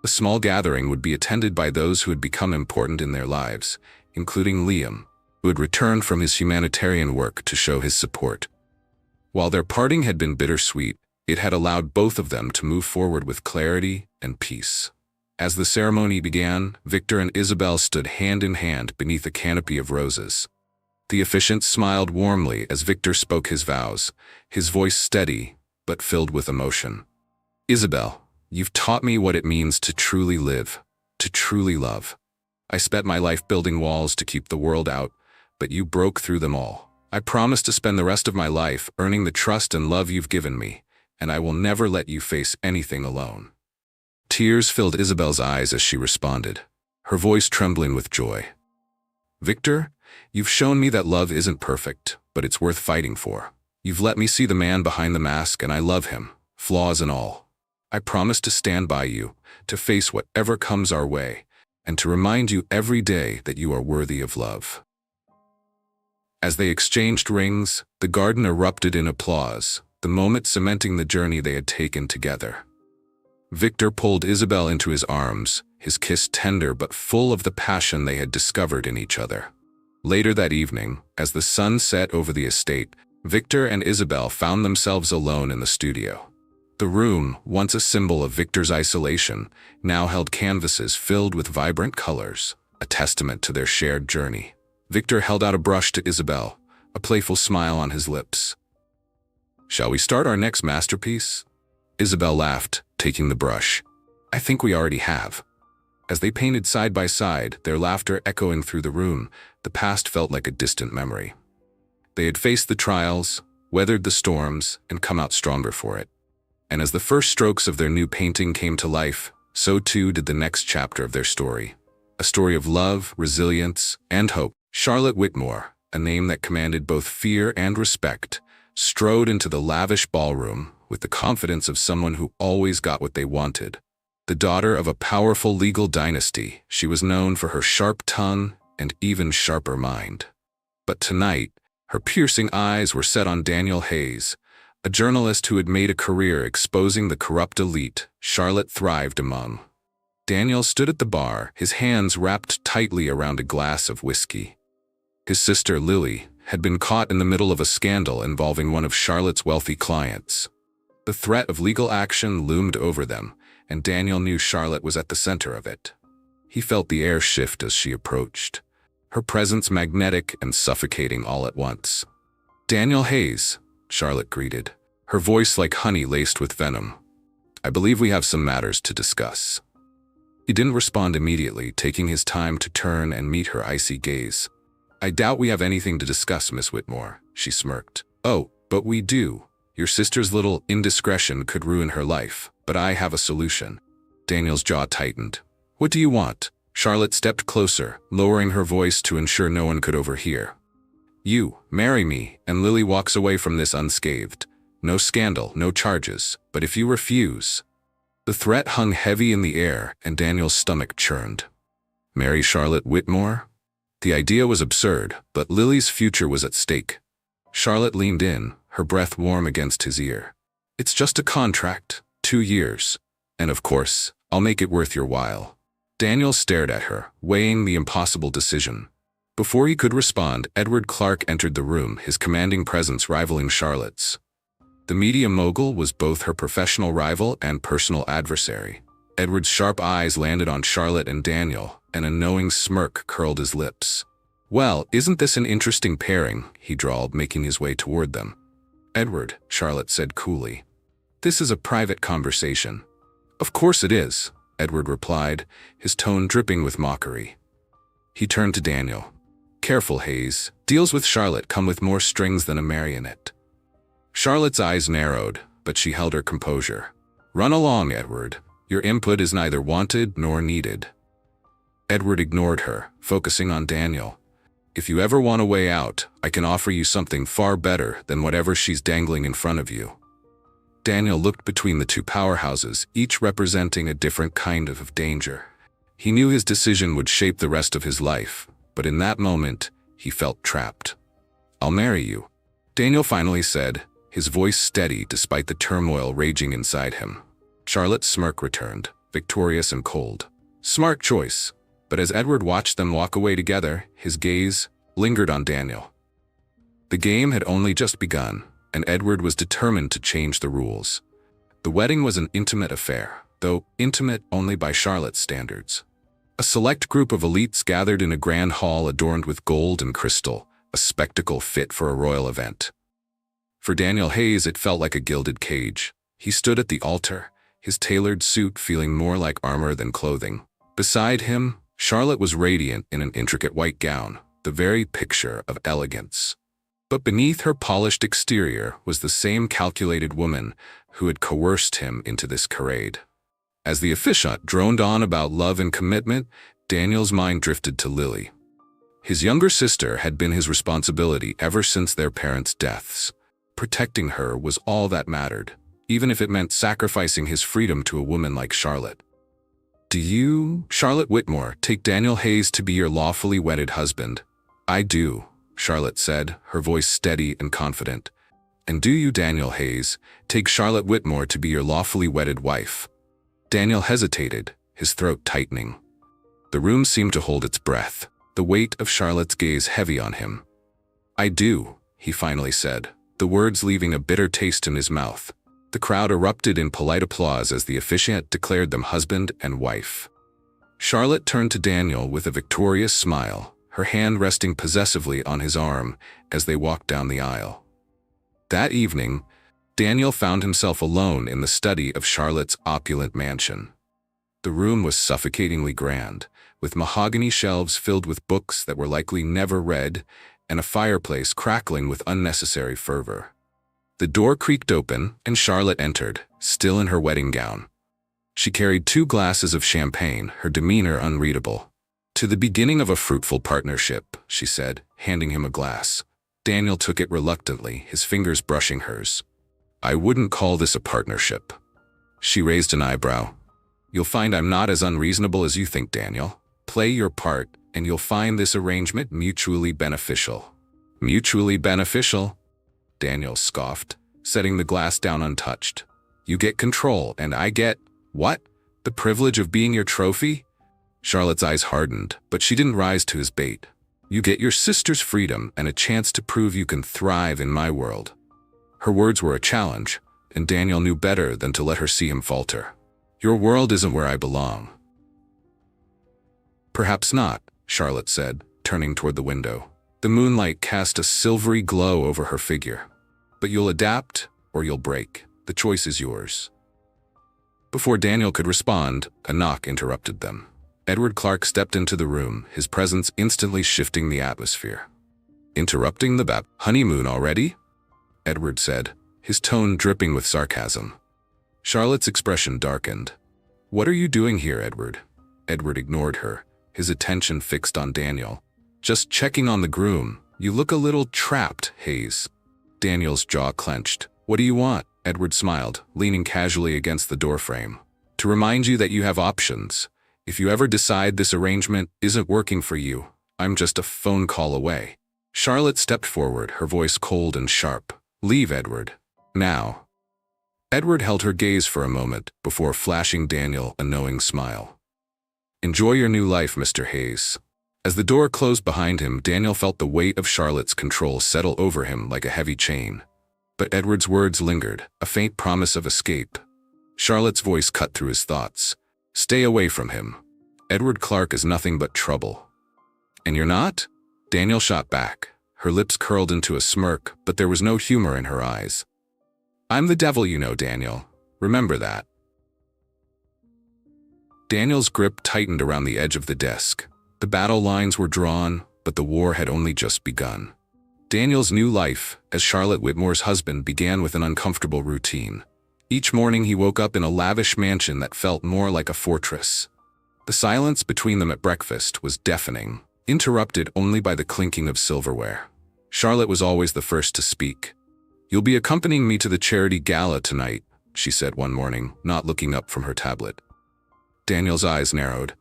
The small gathering would be attended by those who had become important in their lives, including Liam, who had returned from his humanitarian work to show his support. While their parting had been bittersweet, it had allowed both of them to move forward with clarity and peace. As the ceremony began, Victor and Isabel stood hand in hand beneath a canopy of roses. The officiant smiled warmly as Victor spoke his vows, his voice steady, but filled with emotion. Isabel, you've taught me what it means to truly live, to truly love. I spent my life building walls to keep the world out, but you broke through them all. I promise to spend the rest of my life earning the trust and love you've given me, and I will never let you face anything alone. Tears filled Isabel's eyes as she responded, her voice trembling with joy. Victor, you've shown me that love isn't perfect, but it's worth fighting for. You've let me see the man behind the mask, and I love him, flaws and all. I promise to stand by you, to face whatever comes our way, and to remind you every day that you are worthy of love. As they exchanged rings, the garden erupted in applause, the moment cementing the journey they had taken together. Victor pulled Isabel into his arms, his kiss tender but full of the passion they had discovered in each other. Later that evening, as the sun set over the estate, Victor and Isabel found themselves alone in the studio. The room, once a symbol of Victor's isolation, now held canvases filled with vibrant colors, a testament to their shared journey. Victor held out a brush to Isabel, a playful smile on his lips. "Shall we start our next masterpiece?" Isabel laughed, taking the brush. "I think we already have." As they painted side by side, their laughter echoing through the room, the past felt like a distant memory. They had faced the trials, weathered the storms, and come out stronger for it. And as the first strokes of their new painting came to life, so too did the next chapter of their story. A story of love, resilience, and hope. Charlotte Whitmore, a name that commanded both fear and respect, strode into the lavish ballroom with the confidence of someone who always got what they wanted. The daughter of a powerful legal dynasty, she was known for her sharp tongue and even sharper mind. But tonight, her piercing eyes were set on Daniel Hayes, a journalist who had made a career exposing the corrupt elite Charlotte thrived among. Daniel stood at the bar, his hands wrapped tightly around a glass of whiskey. His sister, Lily, had been caught in the middle of a scandal involving one of Charlotte's wealthy clients. The threat of legal action loomed over them, and Daniel knew Charlotte was at the center of it. He felt the air shift as she approached, her presence magnetic and suffocating all at once. "Daniel Hayes," Charlotte greeted, her voice like honey laced with venom. "I believe we have some matters to discuss." He didn't respond immediately, taking his time to turn and meet her icy gaze. "I doubt we have anything to discuss, Miss Whitmore," she smirked. "Oh, but we do. Your sister's little indiscretion could ruin her life, but I have a solution." Daniel's jaw tightened. "What do you want?" Charlotte stepped closer, lowering her voice to ensure no one could overhear. "You marry me, and Lily walks away from this unscathed. No scandal, no charges, but if you refuse..." The threat hung heavy in the air, and Daniel's stomach churned. Marry Charlotte Whitmore? The idea was absurd, but Lily's future was at stake. Charlotte leaned in, her breath warm against his ear. "It's just a contract, 2 years. And of course, I'll make it worth your while." Daniel stared at her, weighing the impossible decision. Before he could respond, Edward Clark entered the room, his commanding presence rivaling Charlotte's. The media mogul was both her professional rival and personal adversary. Edward's sharp eyes landed on Charlotte and Daniel, and a knowing smirk curled his lips. "Well, isn't this an interesting pairing?" he drawled, making his way toward them. "Edward," Charlotte said coolly, "this is a private conversation." "Of course it is," Edward replied, his tone dripping with mockery. He turned to Daniel. "Careful, Hayes. Deals with Charlotte come with more strings than a marionette." Charlotte's eyes narrowed, but she held her composure. "Run along, Edward. Your input is neither wanted nor needed." Edward ignored her, focusing on Daniel. "If you ever want a way out, I can offer you something far better than whatever she's dangling in front of you." Daniel looked between the two powerhouses, each representing a different kind of danger. He knew his decision would shape the rest of his life, but in that moment, he felt trapped. "I'll marry you," Daniel finally said, his voice steady despite the turmoil raging inside him. Charlotte's smirk returned, victorious and cold. Smart choice. But as Edward watched them walk away together, his gaze lingered on Daniel. The game had only just begun, and Edward was determined to change the rules. The wedding was an intimate affair, though intimate only by Charlotte's standards. A select group of elites gathered in a grand hall adorned with gold and crystal, a spectacle fit for a royal event. For Daniel Hayes, it felt like a gilded cage. He stood at the altar, his tailored suit feeling more like armor than clothing. Beside him, Charlotte was radiant in an intricate white gown, the very picture of elegance. But beneath her polished exterior was the same calculated woman who had coerced him into this charade. As the officiant droned on about love and commitment, Daniel's mind drifted to Lily. His younger sister had been his responsibility ever since their parents' deaths. Protecting her was all that mattered, even if it meant sacrificing his freedom to a woman like Charlotte. "Do you, Charlotte Whitmore, take Daniel Hayes to be your lawfully wedded husband?" "I do," Charlotte said, her voice steady and confident. "And do you, Daniel Hayes, take Charlotte Whitmore to be your lawfully wedded wife?" Daniel hesitated, his throat tightening. The room seemed to hold its breath, the weight of Charlotte's gaze heavy on him. "I do," he finally said, the words leaving a bitter taste in his mouth. The crowd erupted in polite applause as the officiant declared them husband and wife. Charlotte turned to Daniel with a victorious smile, her hand resting possessively on his arm as they walked down the aisle. That evening, Daniel found himself alone in the study of Charlotte's opulent mansion. The room was suffocatingly grand, with mahogany shelves filled with books that were likely never read, and a fireplace crackling with unnecessary fervor. The door creaked open, and Charlotte entered, still in her wedding gown. She carried 2 glasses of champagne, her demeanor unreadable. "To the beginning of a fruitful partnership," she said, handing him a glass. Daniel took it reluctantly, his fingers brushing hers. "I wouldn't call this a partnership." She raised an eyebrow. "You'll find I'm not as unreasonable as you think, Daniel. Play your part, and you'll find this arrangement mutually beneficial." "Mutually beneficial?" Daniel scoffed, setting the glass down untouched. "You get control, and I get, what? The privilege of being your trophy?" Charlotte's eyes hardened, but she didn't rise to his bait. "You get your sister's freedom and a chance to prove you can thrive in my world." Her words were a challenge, and Daniel knew better than to let her see him falter. "Your world isn't where I belong." "Perhaps not," Charlotte said, turning toward the window. The moonlight cast a silvery glow over her figure. "But you'll adapt, or you'll break. The choice is yours." Before Daniel could respond, a knock interrupted them. Edward Clark stepped into the room, his presence instantly shifting the atmosphere. "Interrupting the honeymoon already?" Edward said, his tone dripping with sarcasm. Charlotte's expression darkened. "What are you doing here, Edward?" Edward ignored her, his attention fixed on Daniel. "Just checking on the groom. You look a little trapped, Hayes." Daniel's jaw clenched. "What do you want?" Edward smiled, leaning casually against the doorframe. "To remind you that you have options. If you ever decide this arrangement isn't working for you, I'm just a phone call away." Charlotte stepped forward, her voice cold and sharp. "Leave, Edward. Now." Edward held her gaze for a moment before flashing Daniel a knowing smile. "Enjoy your new life, Mr. Hayes." As the door closed behind him, Daniel felt the weight of Charlotte's control settle over him like a heavy chain. But Edward's words lingered, a faint promise of escape. Charlotte's voice cut through his thoughts. "Stay away from him. Edward Clark is nothing but trouble." "And you're not?" Daniel shot back. Her lips curled into a smirk, but there was no humor in her eyes. "I'm the devil, you know, Daniel. Remember that." Daniel's grip tightened around the edge of the desk. The battle lines were drawn, but the war had only just begun. Daniel's new life, as Charlotte Whitmore's husband, began with an uncomfortable routine. Each morning he woke up in a lavish mansion that felt more like a fortress. The silence between them at breakfast was deafening, interrupted only by the clinking of silverware. Charlotte was always the first to speak. "You'll be accompanying me to the charity gala tonight," she said one morning, not looking up from her tablet. Daniel's eyes narrowed.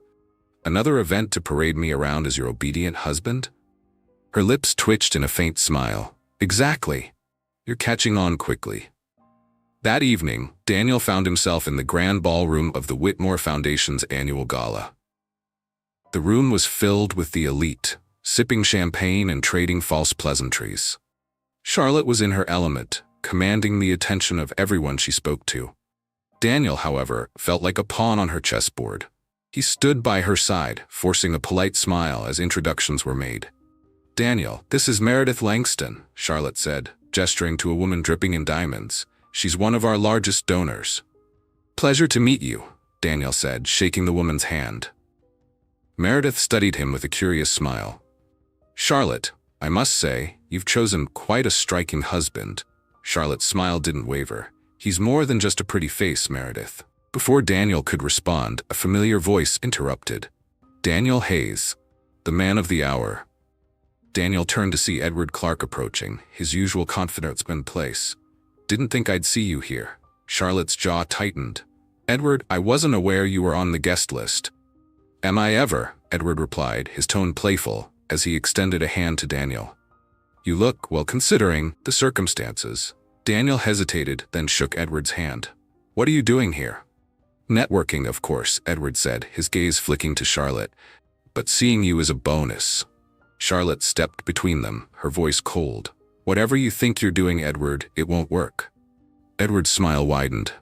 "Another event to parade me around as your obedient husband?" Her lips twitched in a faint smile. "Exactly. You're catching on quickly." That evening, Daniel found himself in the grand ballroom of the Whitmore Foundation's annual gala. The room was filled with the elite, sipping champagne and trading false pleasantries. Charlotte was in her element, commanding the attention of everyone she spoke to. Daniel, however, felt like a pawn on her chessboard. He stood by her side, forcing a polite smile as introductions were made. "Daniel, this is Meredith Langston," Charlotte said, gesturing to a woman dripping in diamonds. "She's one of our largest donors." "Pleasure to meet you," Daniel said, shaking the woman's hand. Meredith studied him with a curious smile. "Charlotte, I must say, you've chosen quite a striking husband." Charlotte's smile didn't waver. "He's more than just a pretty face, Meredith." Before Daniel could respond, a familiar voice interrupted. "Daniel Hayes, the man of the hour." Daniel turned to see Edward Clark approaching, his usual confidence in place. "Didn't think I'd see you here." Charlotte's jaw tightened. "Edward, I wasn't aware you were on the guest list." "Am I ever?" Edward replied, his tone playful, as he extended a hand to Daniel. "You look, well, considering the circumstances." Daniel hesitated, then shook Edward's hand. "What are you doing here?" "Networking, of course," Edward said, his gaze flicking to Charlotte. "But seeing you is a bonus." Charlotte stepped between them, her voice cold. "Whatever you think you're doing, Edward, it won't work." Edward's smile widened.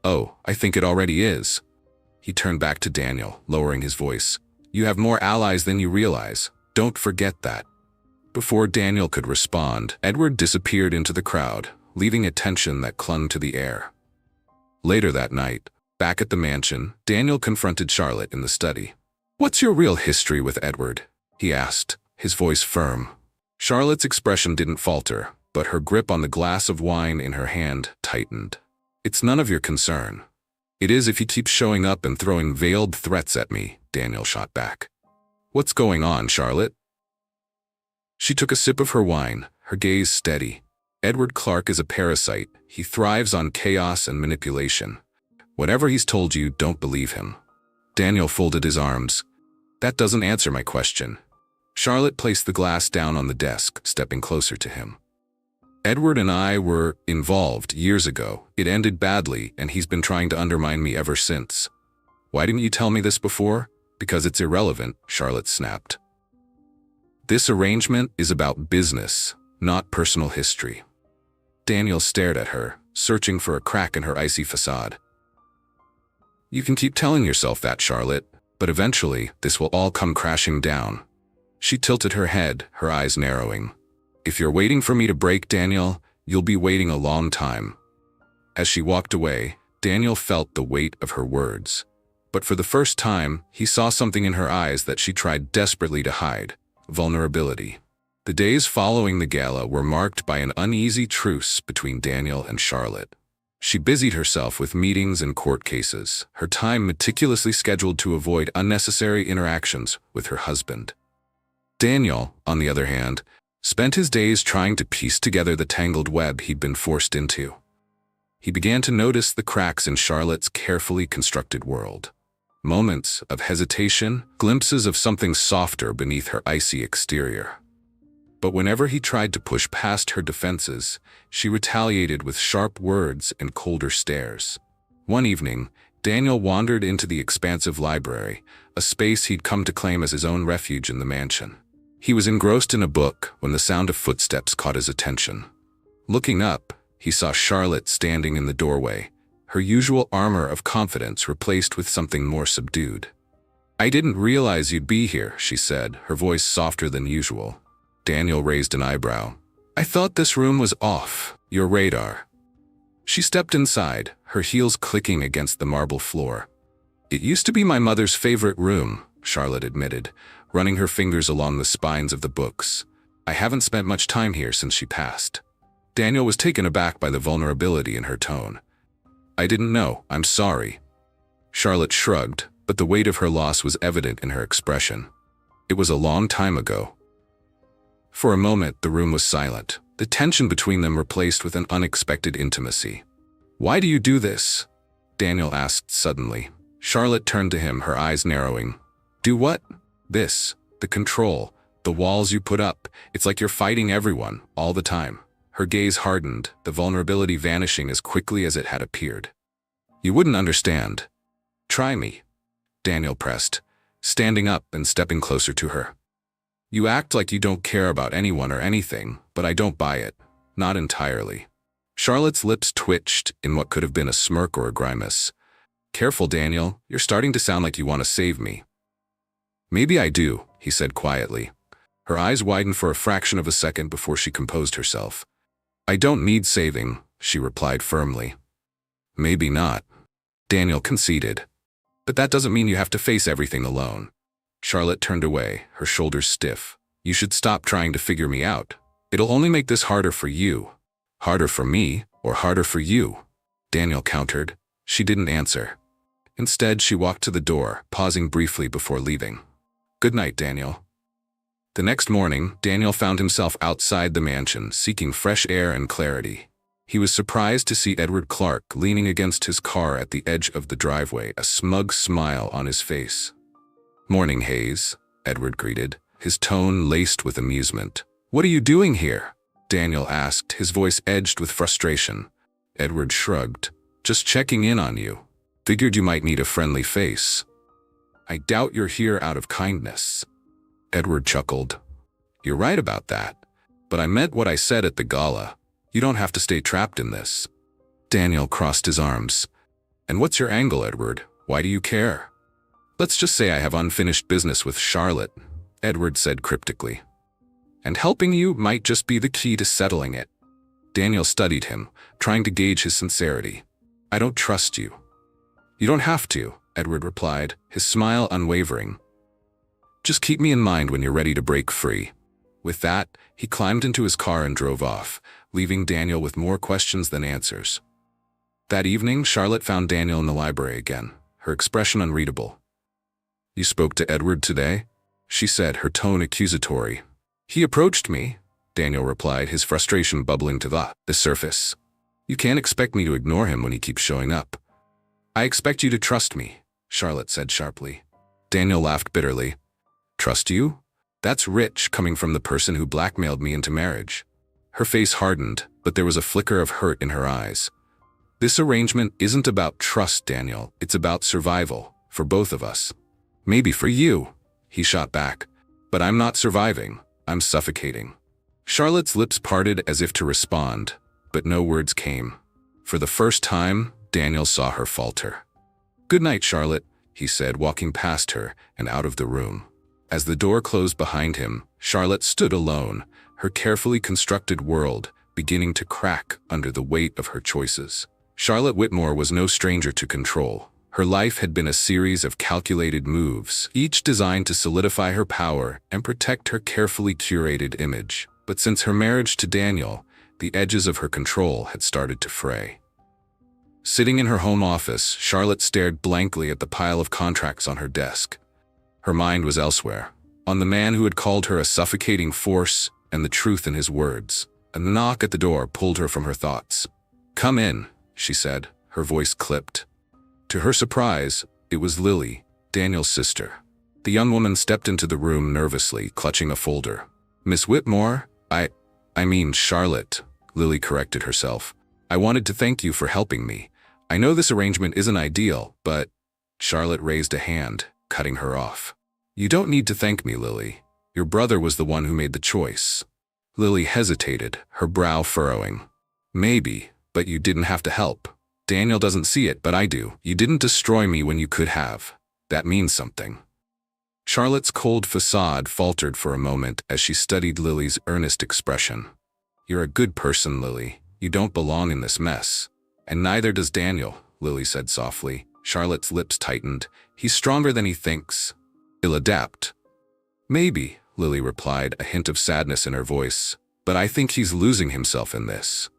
"Oh, I think it already is." He turned back to Daniel, lowering his voice. "You have more allies than you realize. Don't forget that." Before Daniel could respond, Edward disappeared into the crowd, leaving a tension that clung to the air. Later that night, back at the mansion, Daniel confronted Charlotte in the study. "What's your real history with Edward?" he asked, his voice firm. Charlotte's expression didn't falter, but her grip on the glass of wine in her hand tightened. "It's none of your concern." "It is if he keeps showing up and throwing veiled threats at me," Daniel shot back. "What's going on, Charlotte?" She took a sip of her wine, her gaze steady. "Edward Clark is a parasite. He thrives on chaos and manipulation. Whatever he's told you, don't believe him." Daniel folded his arms. "That doesn't answer my question." Charlotte placed the glass down on the desk, stepping closer to him. "Edward and I were involved years ago. It ended badly, and he's been trying to undermine me ever since." "Why didn't you tell me this before?" "Because it's irrelevant," Charlotte snapped. "This arrangement is about business, not personal history." Daniel stared at her, searching for a crack in her icy facade. "You can keep telling yourself that, Charlotte, but eventually this will all come crashing down." She tilted her head, her eyes narrowing. "If you're waiting for me to break, Daniel, you'll be waiting a long time." As she walked away, Daniel felt the weight of her words. But for the first time, he saw something in her eyes that she tried desperately to hide: vulnerability. The days following the gala were marked by an uneasy truce between Daniel and Charlotte. She busied herself with meetings and court cases, her time meticulously scheduled to avoid unnecessary interactions with her husband. Daniel, on the other hand, spent his days trying to piece together the tangled web he'd been forced into. He began to notice the cracks in Charlotte's carefully constructed world. Moments of hesitation, glimpses of something softer beneath her icy exterior. But whenever he tried to push past her defenses, she retaliated with sharp words and colder stares. One evening, Daniel wandered into the expansive library, a space he'd come to claim as his own refuge in the mansion. He was engrossed in a book when the sound of footsteps caught his attention. Looking up, he saw Charlotte standing in the doorway, her usual armor of confidence replaced with something more subdued. "I didn't realize you'd be here," she said, her voice softer than usual. Daniel raised an eyebrow. "I thought this room was off your radar." She stepped inside, her heels clicking against the marble floor. "It used to be my mother's favorite room," Charlotte admitted, running her fingers along the spines of the books. "I haven't spent much time here since she passed." Daniel was taken aback by the vulnerability in her tone. "I didn't know, I'm sorry." Charlotte shrugged, but the weight of her loss was evident in her expression. "It was a long time ago." For a moment, the room was silent, the tension between them replaced with an unexpected intimacy. "Why do you do this?" Daniel asked suddenly. Charlotte turned to him, her eyes narrowing. "Do what?" "This. The control. The walls you put up. It's like you're fighting everyone, all the time." Her gaze hardened, the vulnerability vanishing as quickly as it had appeared. "You wouldn't understand." "Try me," Daniel pressed, standing up and stepping closer to her. "You act like you don't care about anyone or anything, but I don't buy it. Not entirely." Charlotte's lips twitched in what could have been a smirk or a grimace. "Careful, Daniel, you're starting to sound like you want to save me." "Maybe I do," he said quietly. Her eyes widened for a fraction of a second before she composed herself. I don't need saving, she replied firmly. Maybe not, Daniel conceded. But that doesn't mean you have to face everything alone. Charlotte turned away, her shoulders stiff. You should stop trying to figure me out. It'll only make this harder for you. Harder for me, or harder for you? Daniel countered. She didn't answer. Instead, she walked to the door, pausing briefly before leaving. Good night, Daniel. The next morning, Daniel found himself outside the mansion, seeking fresh air and clarity. He was surprised to see Edward Clark leaning against his car at the edge of the driveway, a smug smile on his face. Morning, Hayes, Edward greeted, his tone laced with amusement. What are you doing here? Daniel asked, his voice edged with frustration. Edward shrugged. Just checking in on you. Figured you might need a friendly face. I doubt you're here out of kindness. Edward chuckled. You're right about that. But I meant what I said at the gala. You don't have to stay trapped in this. Daniel crossed his arms. And what's your angle, Edward? Why do you care? Let's just say I have unfinished business with Charlotte, Edward said cryptically. And helping you might just be the key to settling it. Daniel studied him, trying to gauge his sincerity. I don't trust you. You don't have to, Edward replied, his smile unwavering. Just keep me in mind when you're ready to break free. With that, he climbed into his car and drove off, leaving Daniel with more questions than answers. That evening, Charlotte found Daniel in the library again, her expression unreadable. You spoke to Edward today? She said, her tone accusatory. He approached me, Daniel replied, his frustration bubbling to the surface. You can't expect me to ignore him when he keeps showing up. I expect you to trust me, Charlotte said sharply. Daniel laughed bitterly. Trust you? That's rich coming from the person who blackmailed me into marriage. Her face hardened, but there was a flicker of hurt in her eyes. This arrangement isn't about trust, Daniel. It's about survival, for both of us. Maybe for you, he shot back. But I'm not surviving. I'm suffocating. Charlotte's lips parted as if to respond, but no words came. For the first time, Daniel saw her falter. Good night, Charlotte, he said, walking past her and out of the room. As the door closed behind him, Charlotte stood alone, her carefully constructed world beginning to crack under the weight of her choices. Charlotte Whitmore was no stranger to control. Her life had been a series of calculated moves, each designed to solidify her power and protect her carefully curated image. But since her marriage to Daniel, the edges of her control had started to fray. Sitting in her home office, Charlotte stared blankly at the pile of contracts on her desk. Her mind was elsewhere, on the man who had called her a suffocating force and the truth in his words. A knock at the door pulled her from her thoughts. Come in, she said, her voice clipped. To her surprise, it was Lily, Daniel's sister. The young woman stepped into the room nervously, clutching a folder. Miss Whitmore, I mean Charlotte, Lily corrected herself. I wanted to thank you for helping me. I know this arrangement isn't ideal, but… Charlotte raised a hand, cutting her off. You don't need to thank me, Lily. Your brother was the one who made the choice. Lily hesitated, her brow furrowing. Maybe, but you didn't have to help. Daniel doesn't see it, but I do. You didn't destroy me when you could have. That means something. Charlotte's cold facade faltered for a moment as she studied Lily's earnest expression. You're a good person, Lily. You don't belong in this mess. And neither does Daniel, Lily said softly. Charlotte's lips tightened. He's stronger than he thinks. He'll adapt. Maybe, Lily replied, a hint of sadness in her voice. But I think he's losing himself in this.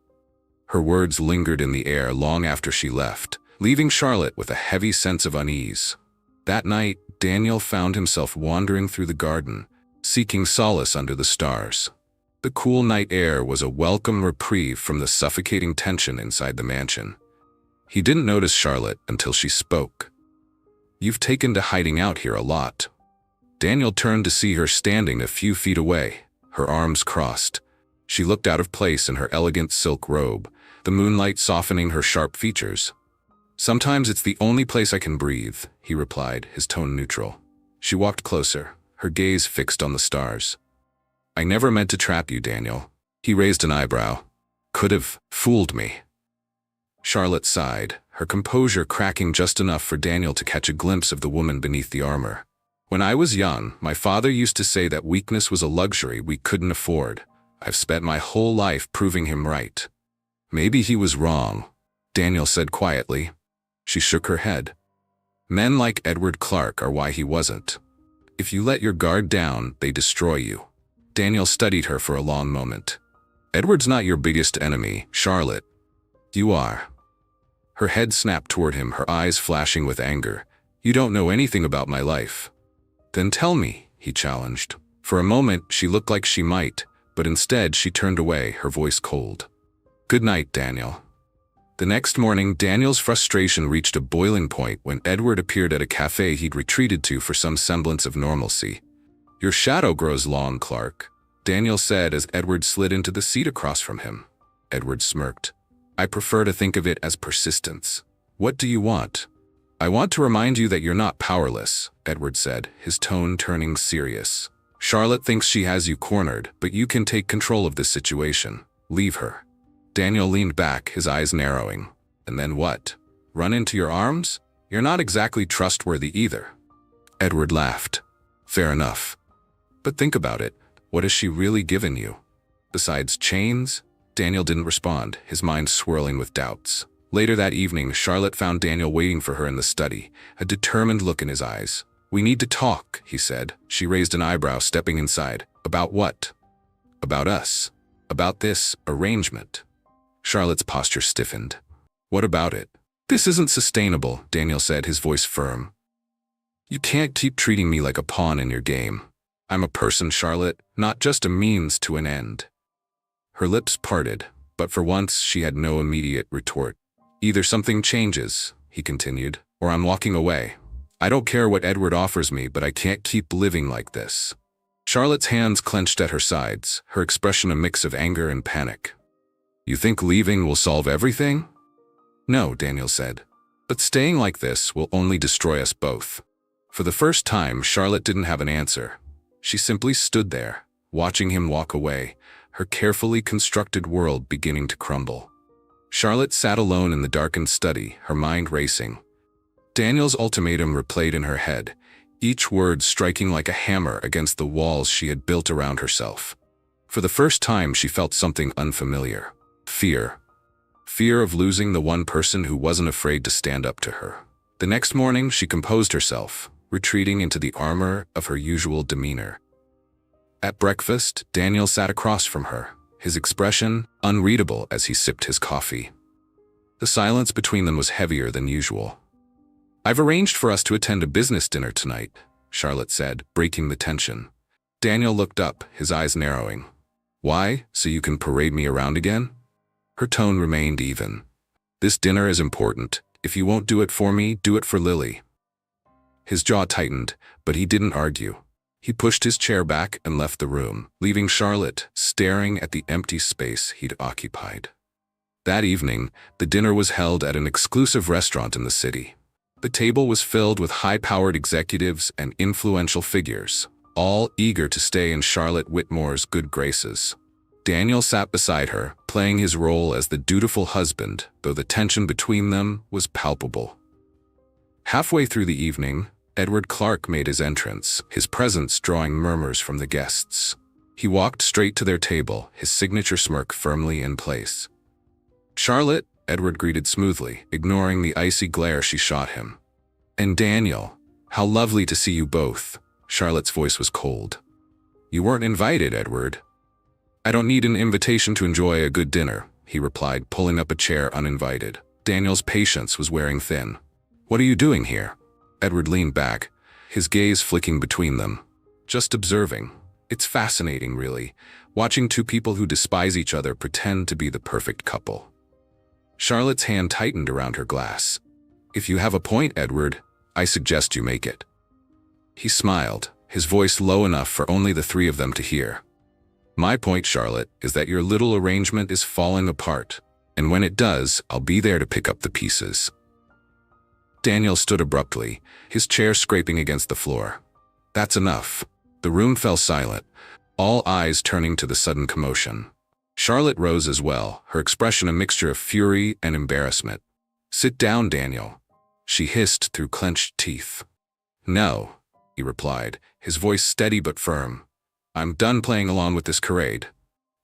Her words lingered in the air long after she left, leaving Charlotte with a heavy sense of unease. That night, Daniel found himself wandering through the garden, seeking solace under the stars. The cool night air was a welcome reprieve from the suffocating tension inside the mansion. He didn't notice Charlotte until she spoke. You've taken to hiding out here a lot. Daniel turned to see her standing a few feet away, her arms crossed. She looked out of place in her elegant silk robe, the moonlight softening her sharp features. Sometimes it's the only place I can breathe, he replied, his tone neutral. She walked closer, her gaze fixed on the stars. I never meant to trap you, Daniel. He raised an eyebrow. Could have fooled me. Charlotte sighed, her composure cracking just enough for Daniel to catch a glimpse of the woman beneath the armor. When I was young, my father used to say that weakness was a luxury we couldn't afford. I've spent my whole life proving him right. Maybe he was wrong, Daniel said quietly. She shook her head. Men like Edward Clark are why he wasn't. If you let your guard down, they destroy you. Daniel studied her for a long moment. Edward's not your biggest enemy, Charlotte. You are. Her head snapped toward him, her eyes flashing with anger. You don't know anything about my life. Then tell me, he challenged. For a moment, she looked like she might, but instead she turned away, her voice cold. Good night, Daniel. The next morning, Daniel's frustration reached a boiling point when Edward appeared at a cafe he'd retreated to for some semblance of normalcy. Your shadow grows long, Clark, Daniel said as Edward slid into the seat across from him. Edward smirked. I prefer to think of it as persistence. What do you want? I want to remind you that you're not powerless, Edward said, his tone turning serious. Charlotte thinks she has you cornered, but you can take control of this situation. Leave her. Daniel leaned back, his eyes narrowing. And then what? Run into your arms? You're not exactly trustworthy either. Edward laughed. Fair enough. But think about it. What has she really given you? Besides chains? Daniel didn't respond, his mind swirling with doubts. Later that evening, Charlotte found Daniel waiting for her in the study, a determined look in his eyes. We need to talk, he said. She raised an eyebrow, stepping inside. About what? About us. About this arrangement. Charlotte's posture stiffened. What about it? This isn't sustainable, Daniel said, his voice firm. You can't keep treating me like a pawn in your game. I'm a person, Charlotte, not just a means to an end. Her lips parted, but for once she had no immediate retort. Either something changes, he continued, or I'm walking away. I don't care what Edward offers me, but I can't keep living like this. Charlotte's hands clenched at her sides, her expression a mix of anger and panic. You think leaving will solve everything? No, Daniel said. But staying like this will only destroy us both. For the first time, Charlotte didn't have an answer. She simply stood there, watching him walk away, her carefully constructed world beginning to crumble. Charlotte sat alone in the darkened study, her mind racing. Daniel's ultimatum replayed in her head, each word striking like a hammer against the walls she had built around herself. For the first time, she felt something unfamiliar. Fear. Fear of losing the one person who wasn't afraid to stand up to her. The next morning, she composed herself, retreating into the armor of her usual demeanor. At breakfast, Daniel sat across from her, his expression unreadable as he sipped his coffee. The silence between them was heavier than usual. I've arranged for us to attend a business dinner tonight, Charlotte said, breaking the tension. Daniel looked up, his eyes narrowing. Why? So you can parade me around again? Her tone remained even. This dinner is important. If you won't do it for me, do it for Lily. His jaw tightened, but he didn't argue. He pushed his chair back and left the room, leaving Charlotte staring at the empty space he'd occupied. That evening, the dinner was held at an exclusive restaurant in the city. The table was filled with high-powered executives and influential figures, all eager to stay in Charlotte Whitmore's good graces. Daniel sat beside her, playing his role as the dutiful husband, though the tension between them was palpable. Halfway through the evening, Edward Clark made his entrance, his presence drawing murmurs from the guests. He walked straight to their table, his signature smirk firmly in place. Charlotte, Edward greeted smoothly, ignoring the icy glare she shot him. And Daniel, how lovely to see you both. Charlotte's voice was cold. You weren't invited, Edward. I don't need an invitation to enjoy a good dinner, he replied, pulling up a chair uninvited. Daniel's patience was wearing thin. What are you doing here? Edward leaned back, his gaze flicking between them. Just observing. It's fascinating, really, watching two people who despise each other pretend to be the perfect couple. Charlotte's hand tightened around her glass. If you have a point, Edward, I suggest you make it. He smiled, his voice low enough for only the three of them to hear. My point, Charlotte, is that your little arrangement is falling apart, and when it does, I'll be there to pick up the pieces. Daniel stood abruptly, his chair scraping against the floor. That's enough. The room fell silent, all eyes turning to the sudden commotion. Charlotte rose as well, her expression a mixture of fury and embarrassment. Sit down, Daniel, she hissed through clenched teeth. No, he replied, his voice steady but firm. I'm done playing along with this charade.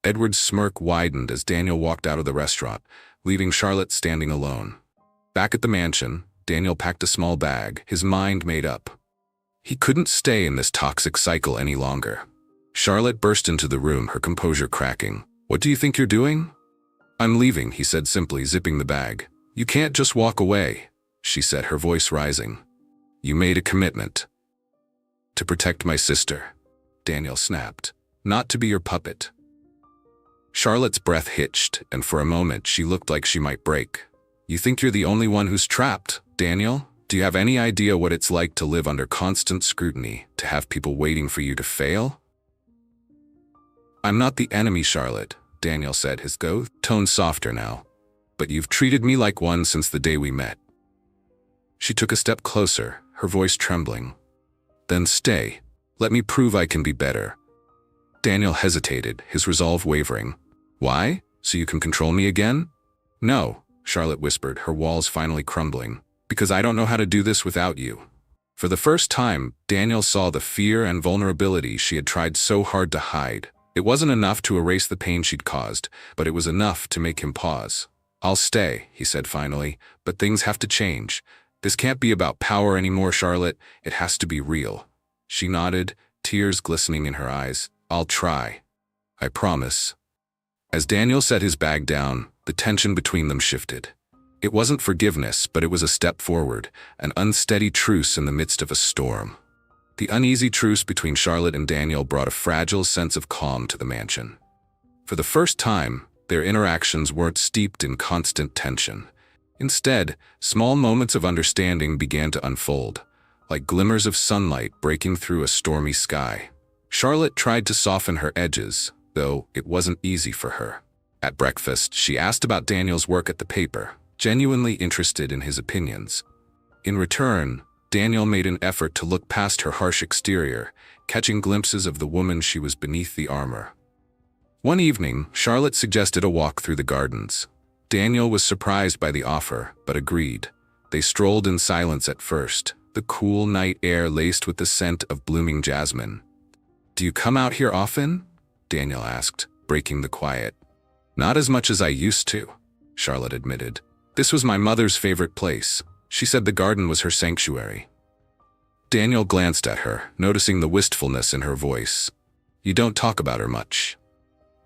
Edward's smirk widened as Daniel walked out of the restaurant, leaving Charlotte standing alone. Back at the mansion, Daniel packed a small bag, his mind made up. He couldn't stay in this toxic cycle any longer. Charlotte burst into the room, her composure cracking. "What do you think you're doing?" "I'm leaving," he said simply, zipping the bag. "You can't just walk away," she said, her voice rising. "You made a commitment." "To protect my sister," Daniel snapped. "Not to be your puppet." Charlotte's breath hitched, and for a moment she looked like she might break. "You think you're the only one who's trapped, Daniel? Do you have any idea what it's like to live under constant scrutiny, to have people waiting for you to fail?" "I'm not the enemy, Charlotte," Daniel said, his tone softer now. "But you've treated me like one since the day we met." She took a step closer, her voice trembling. "Then stay. Let me prove I can be better." Daniel hesitated, his resolve wavering. "Why? So you can control me again?" "No," Charlotte whispered, her walls finally crumbling. "Because I don't know how to do this without you." For the first time, Daniel saw the fear and vulnerability she had tried so hard to hide. It wasn't enough to erase the pain she'd caused, but it was enough to make him pause. "I'll stay," he said finally, "but things have to change. This can't be about power anymore, Charlotte. It has to be real." She nodded, tears glistening in her eyes. "I'll try. I promise." As Daniel set his bag down, the tension between them shifted. It wasn't forgiveness, but it was a step forward, an unsteady truce in the midst of a storm. The uneasy truce between Charlotte and Daniel brought a fragile sense of calm to the mansion. For the first time, their interactions weren't steeped in constant tension. Instead, small moments of understanding began to unfold, like glimmers of sunlight breaking through a stormy sky. Charlotte tried to soften her edges, though it wasn't easy for her. At breakfast, she asked about Daniel's work at the paper, genuinely interested in his opinions. In return, Daniel made an effort to look past her harsh exterior, catching glimpses of the woman she was beneath the armor. One evening, Charlotte suggested a walk through the gardens. Daniel was surprised by the offer, but agreed. They strolled in silence at first, the cool night air laced with the scent of blooming jasmine. "Do you come out here often?" Daniel asked, breaking the quiet. "Not as much as I used to," Charlotte admitted. "This was my mother's favorite place. She said the garden was her sanctuary." Daniel glanced at her, noticing the wistfulness in her voice. "You don't talk about her much."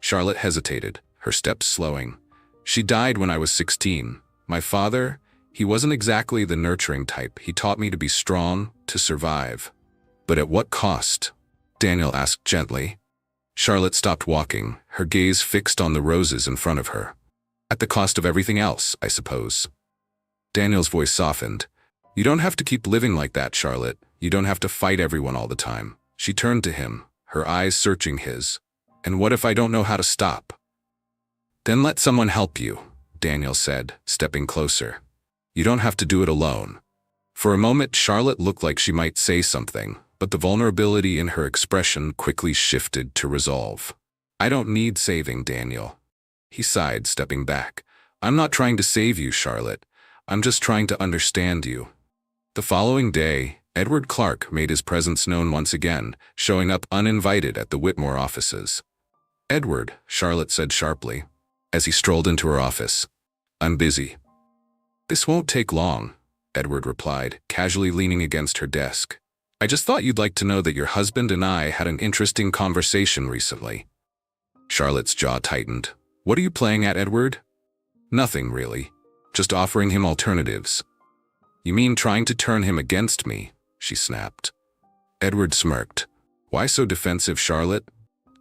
Charlotte hesitated, her steps slowing. "She died when I was 16. My father, he wasn't exactly the nurturing type. He taught me to be strong, to survive." "But at what cost?" Daniel asked gently. Charlotte stopped walking, her gaze fixed on the roses in front of her. "At the cost of everything else, I suppose." Daniel's voice softened. "You don't have to keep living like that, Charlotte. You don't have to fight everyone all the time." She turned to him, her eyes searching his. "And what if I don't know how to stop?" "Then let someone help you," Daniel said, stepping closer. "You don't have to do it alone." For a moment, Charlotte looked like she might say something, but the vulnerability in her expression quickly shifted to resolve. "I don't need saving, Daniel." He sighed, stepping back. "I'm not trying to save you, Charlotte. I'm just trying to understand you." The following day, Edward Clark made his presence known once again, showing up uninvited at the Whitmore offices. "Edward," Charlotte said sharply, as he strolled into her office. "I'm busy." "This won't take long," Edward replied, casually leaning against her desk. "I just thought you'd like to know that your husband and I had an interesting conversation recently." Charlotte's jaw tightened. "What are you playing at, Edward?" "Nothing, really. Just offering him alternatives." "You mean trying to turn him against me?" she snapped. Edward smirked. "Why so defensive, Charlotte?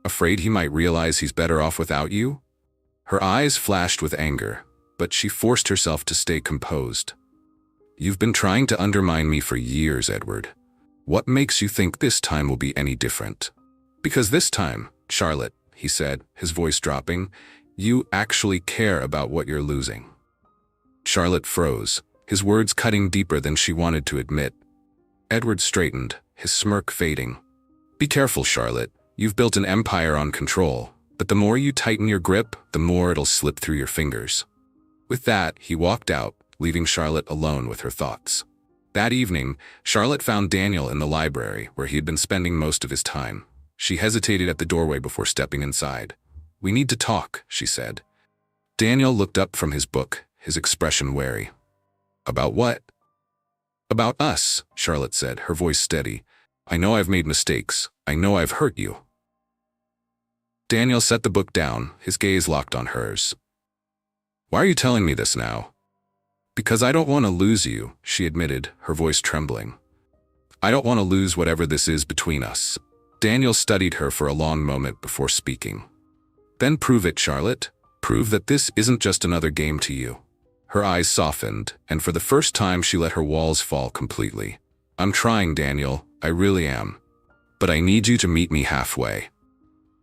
Afraid he might realize he's better off without you?" Her eyes flashed with anger, but she forced herself to stay composed. "You've been trying to undermine me for years, Edward. What makes you think this time will be any different?" "Because this time, Charlotte," he said, his voice dropping, "you actually care about what you're losing." Charlotte froze, his words cutting deeper than she wanted to admit. Edward straightened, his smirk fading. "Be careful, Charlotte. You've built an empire on control, but the more you tighten your grip, the more it'll slip through your fingers." With that, he walked out, leaving Charlotte alone with her thoughts. That evening, Charlotte found Daniel in the library, where he had been spending most of his time. She hesitated at the doorway before stepping inside. We need to talk, she said. Daniel looked up from his book, his expression wary. About what? About us, Charlotte said, her voice steady. I know I've made mistakes. I know I've hurt you. Daniel set the book down, his gaze locked on hers. Why are you telling me this now? Because I don't want to lose you, she admitted, her voice trembling. I don't want to lose whatever this is between us. Daniel studied her for a long moment before speaking. Then prove it, Charlotte. Prove that this isn't just another game to you. Her eyes softened, and for the first time she let her walls fall completely. I'm trying, Daniel. I really am. But I need you to meet me halfway.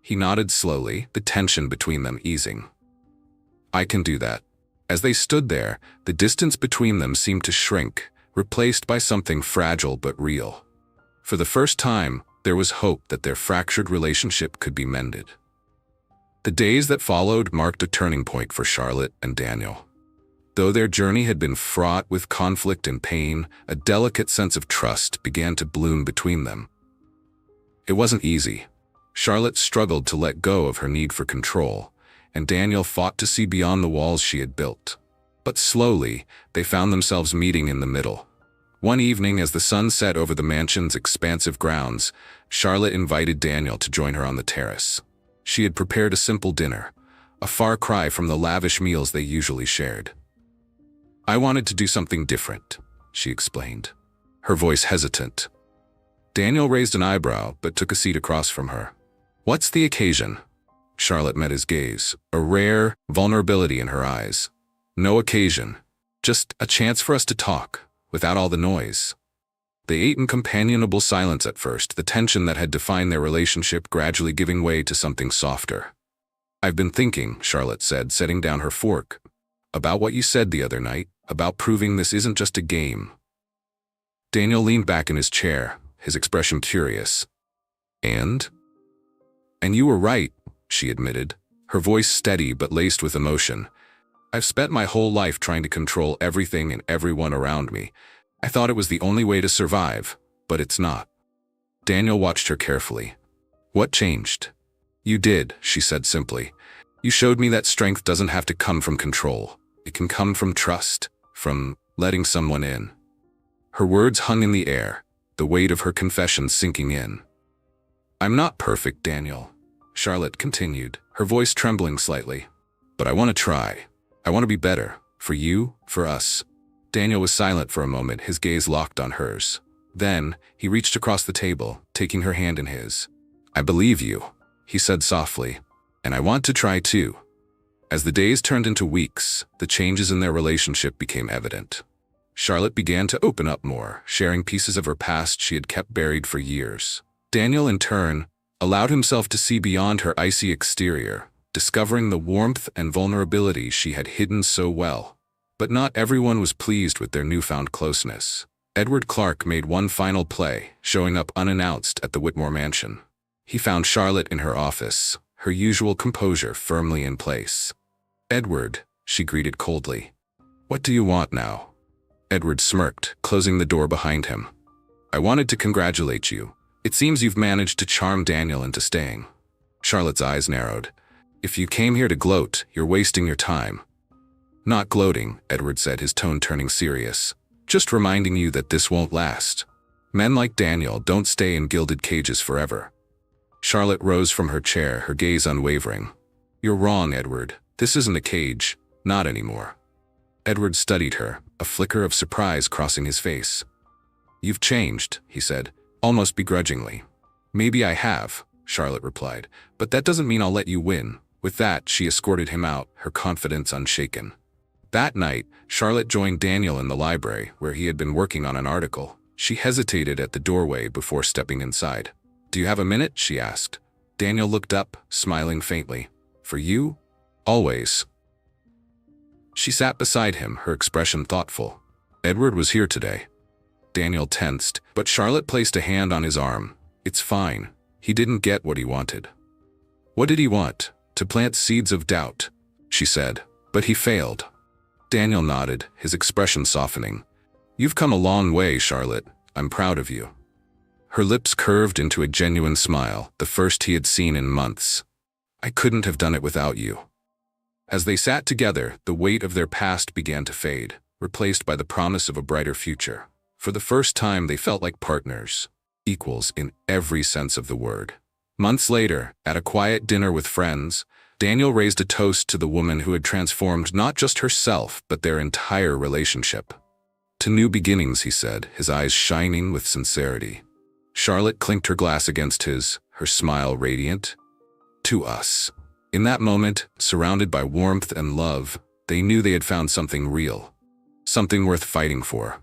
He nodded slowly, the tension between them easing. I can do that. As they stood there, the distance between them seemed to shrink, replaced by something fragile but real. For the first time, there was hope that their fractured relationship could be mended. The days that followed marked a turning point for Charlotte and Daniel. Though their journey had been fraught with conflict and pain, a delicate sense of trust began to bloom between them. It wasn't easy. Charlotte struggled to let go of her need for control, and Daniel fought to see beyond the walls she had built. But slowly, they found themselves meeting in the middle. One evening, as the sun set over the mansion's expansive grounds, Charlotte invited Daniel to join her on the terrace. She had prepared a simple dinner, a far cry from the lavish meals they usually shared. I wanted to do something different, she explained, her voice hesitant. Daniel raised an eyebrow but took a seat across from her. What's the occasion? Charlotte met his gaze, a rare vulnerability in her eyes. No occasion, just a chance for us to talk, without all the noise. They ate in companionable silence at first, the tension that had defined their relationship gradually giving way to something softer. I've been thinking, Charlotte said, setting down her fork, about what you said the other night, about proving this isn't just a game. Daniel leaned back in his chair, his expression curious. And you were right, she admitted, her voice steady but laced with emotion. I've spent my whole life trying to control everything and everyone around me. I thought it was the only way to survive, but it's not. Daniel watched her carefully. What changed? You did, she said simply. You showed me that strength doesn't have to come from control. It can come from trust, from letting someone in. Her words hung in the air, the weight of her confession sinking in. I'm not perfect, Daniel, Charlotte continued, her voice trembling slightly. But I want to try. I want to be better, for you, for us. Daniel was silent for a moment, his gaze locked on hers. Then, he reached across the table, taking her hand in his. I believe you, he said softly, and I want to try too. As the days turned into weeks, the changes in their relationship became evident. Charlotte began to open up more, sharing pieces of her past she had kept buried for years. Daniel, in turn, allowed himself to see beyond her icy exterior, discovering the warmth and vulnerability she had hidden so well. But not everyone was pleased with their newfound closeness. Edward Clark made one final play, showing up unannounced at the Whitmore mansion. He found Charlotte in her office, her usual composure firmly in place. Edward, she greeted coldly. What do you want now? Edward smirked, closing the door behind him. I wanted to congratulate you. It seems you've managed to charm Daniel into staying. Charlotte's eyes narrowed. If you came here to gloat, you're wasting your time. Not gloating, Edward said, his tone turning serious. Just reminding you that this won't last. Men like Daniel don't stay in gilded cages forever. Charlotte rose from her chair, her gaze unwavering. You're wrong, Edward. This isn't a cage. Not anymore. Edward studied her, a flicker of surprise crossing his face. You've changed, he said, almost begrudgingly. Maybe I have, Charlotte replied, but that doesn't mean I'll let you win. With that, she escorted him out, her confidence unshaken. That night, Charlotte joined Daniel in the library, where he had been working on an article. She hesitated at the doorway before stepping inside. Do you have a minute? She asked. Daniel looked up, smiling faintly. For you? Always. She sat beside him, her expression thoughtful. Edward was here today. Daniel tensed, but Charlotte placed a hand on his arm. It's fine. He didn't get what he wanted. What did he want? To plant seeds of doubt, she said. But he failed. Daniel nodded, his expression softening. You've come a long way, Charlotte. I'm proud of you. Her lips curved into a genuine smile, the first he had seen in months. I couldn't have done it without you." As they sat together, the weight of their past began to fade, replaced by the promise of a brighter future. For the first time, they felt like partners, equals in every sense of the word. Months later, at a quiet dinner with friends, Daniel raised a toast to the woman who had transformed not just herself, but their entire relationship. "To new beginnings," he said, his eyes shining with sincerity. Charlotte clinked her glass against his, her smile radiant. "To us." In that moment, surrounded by warmth and love, they knew they had found something real, something worth fighting for.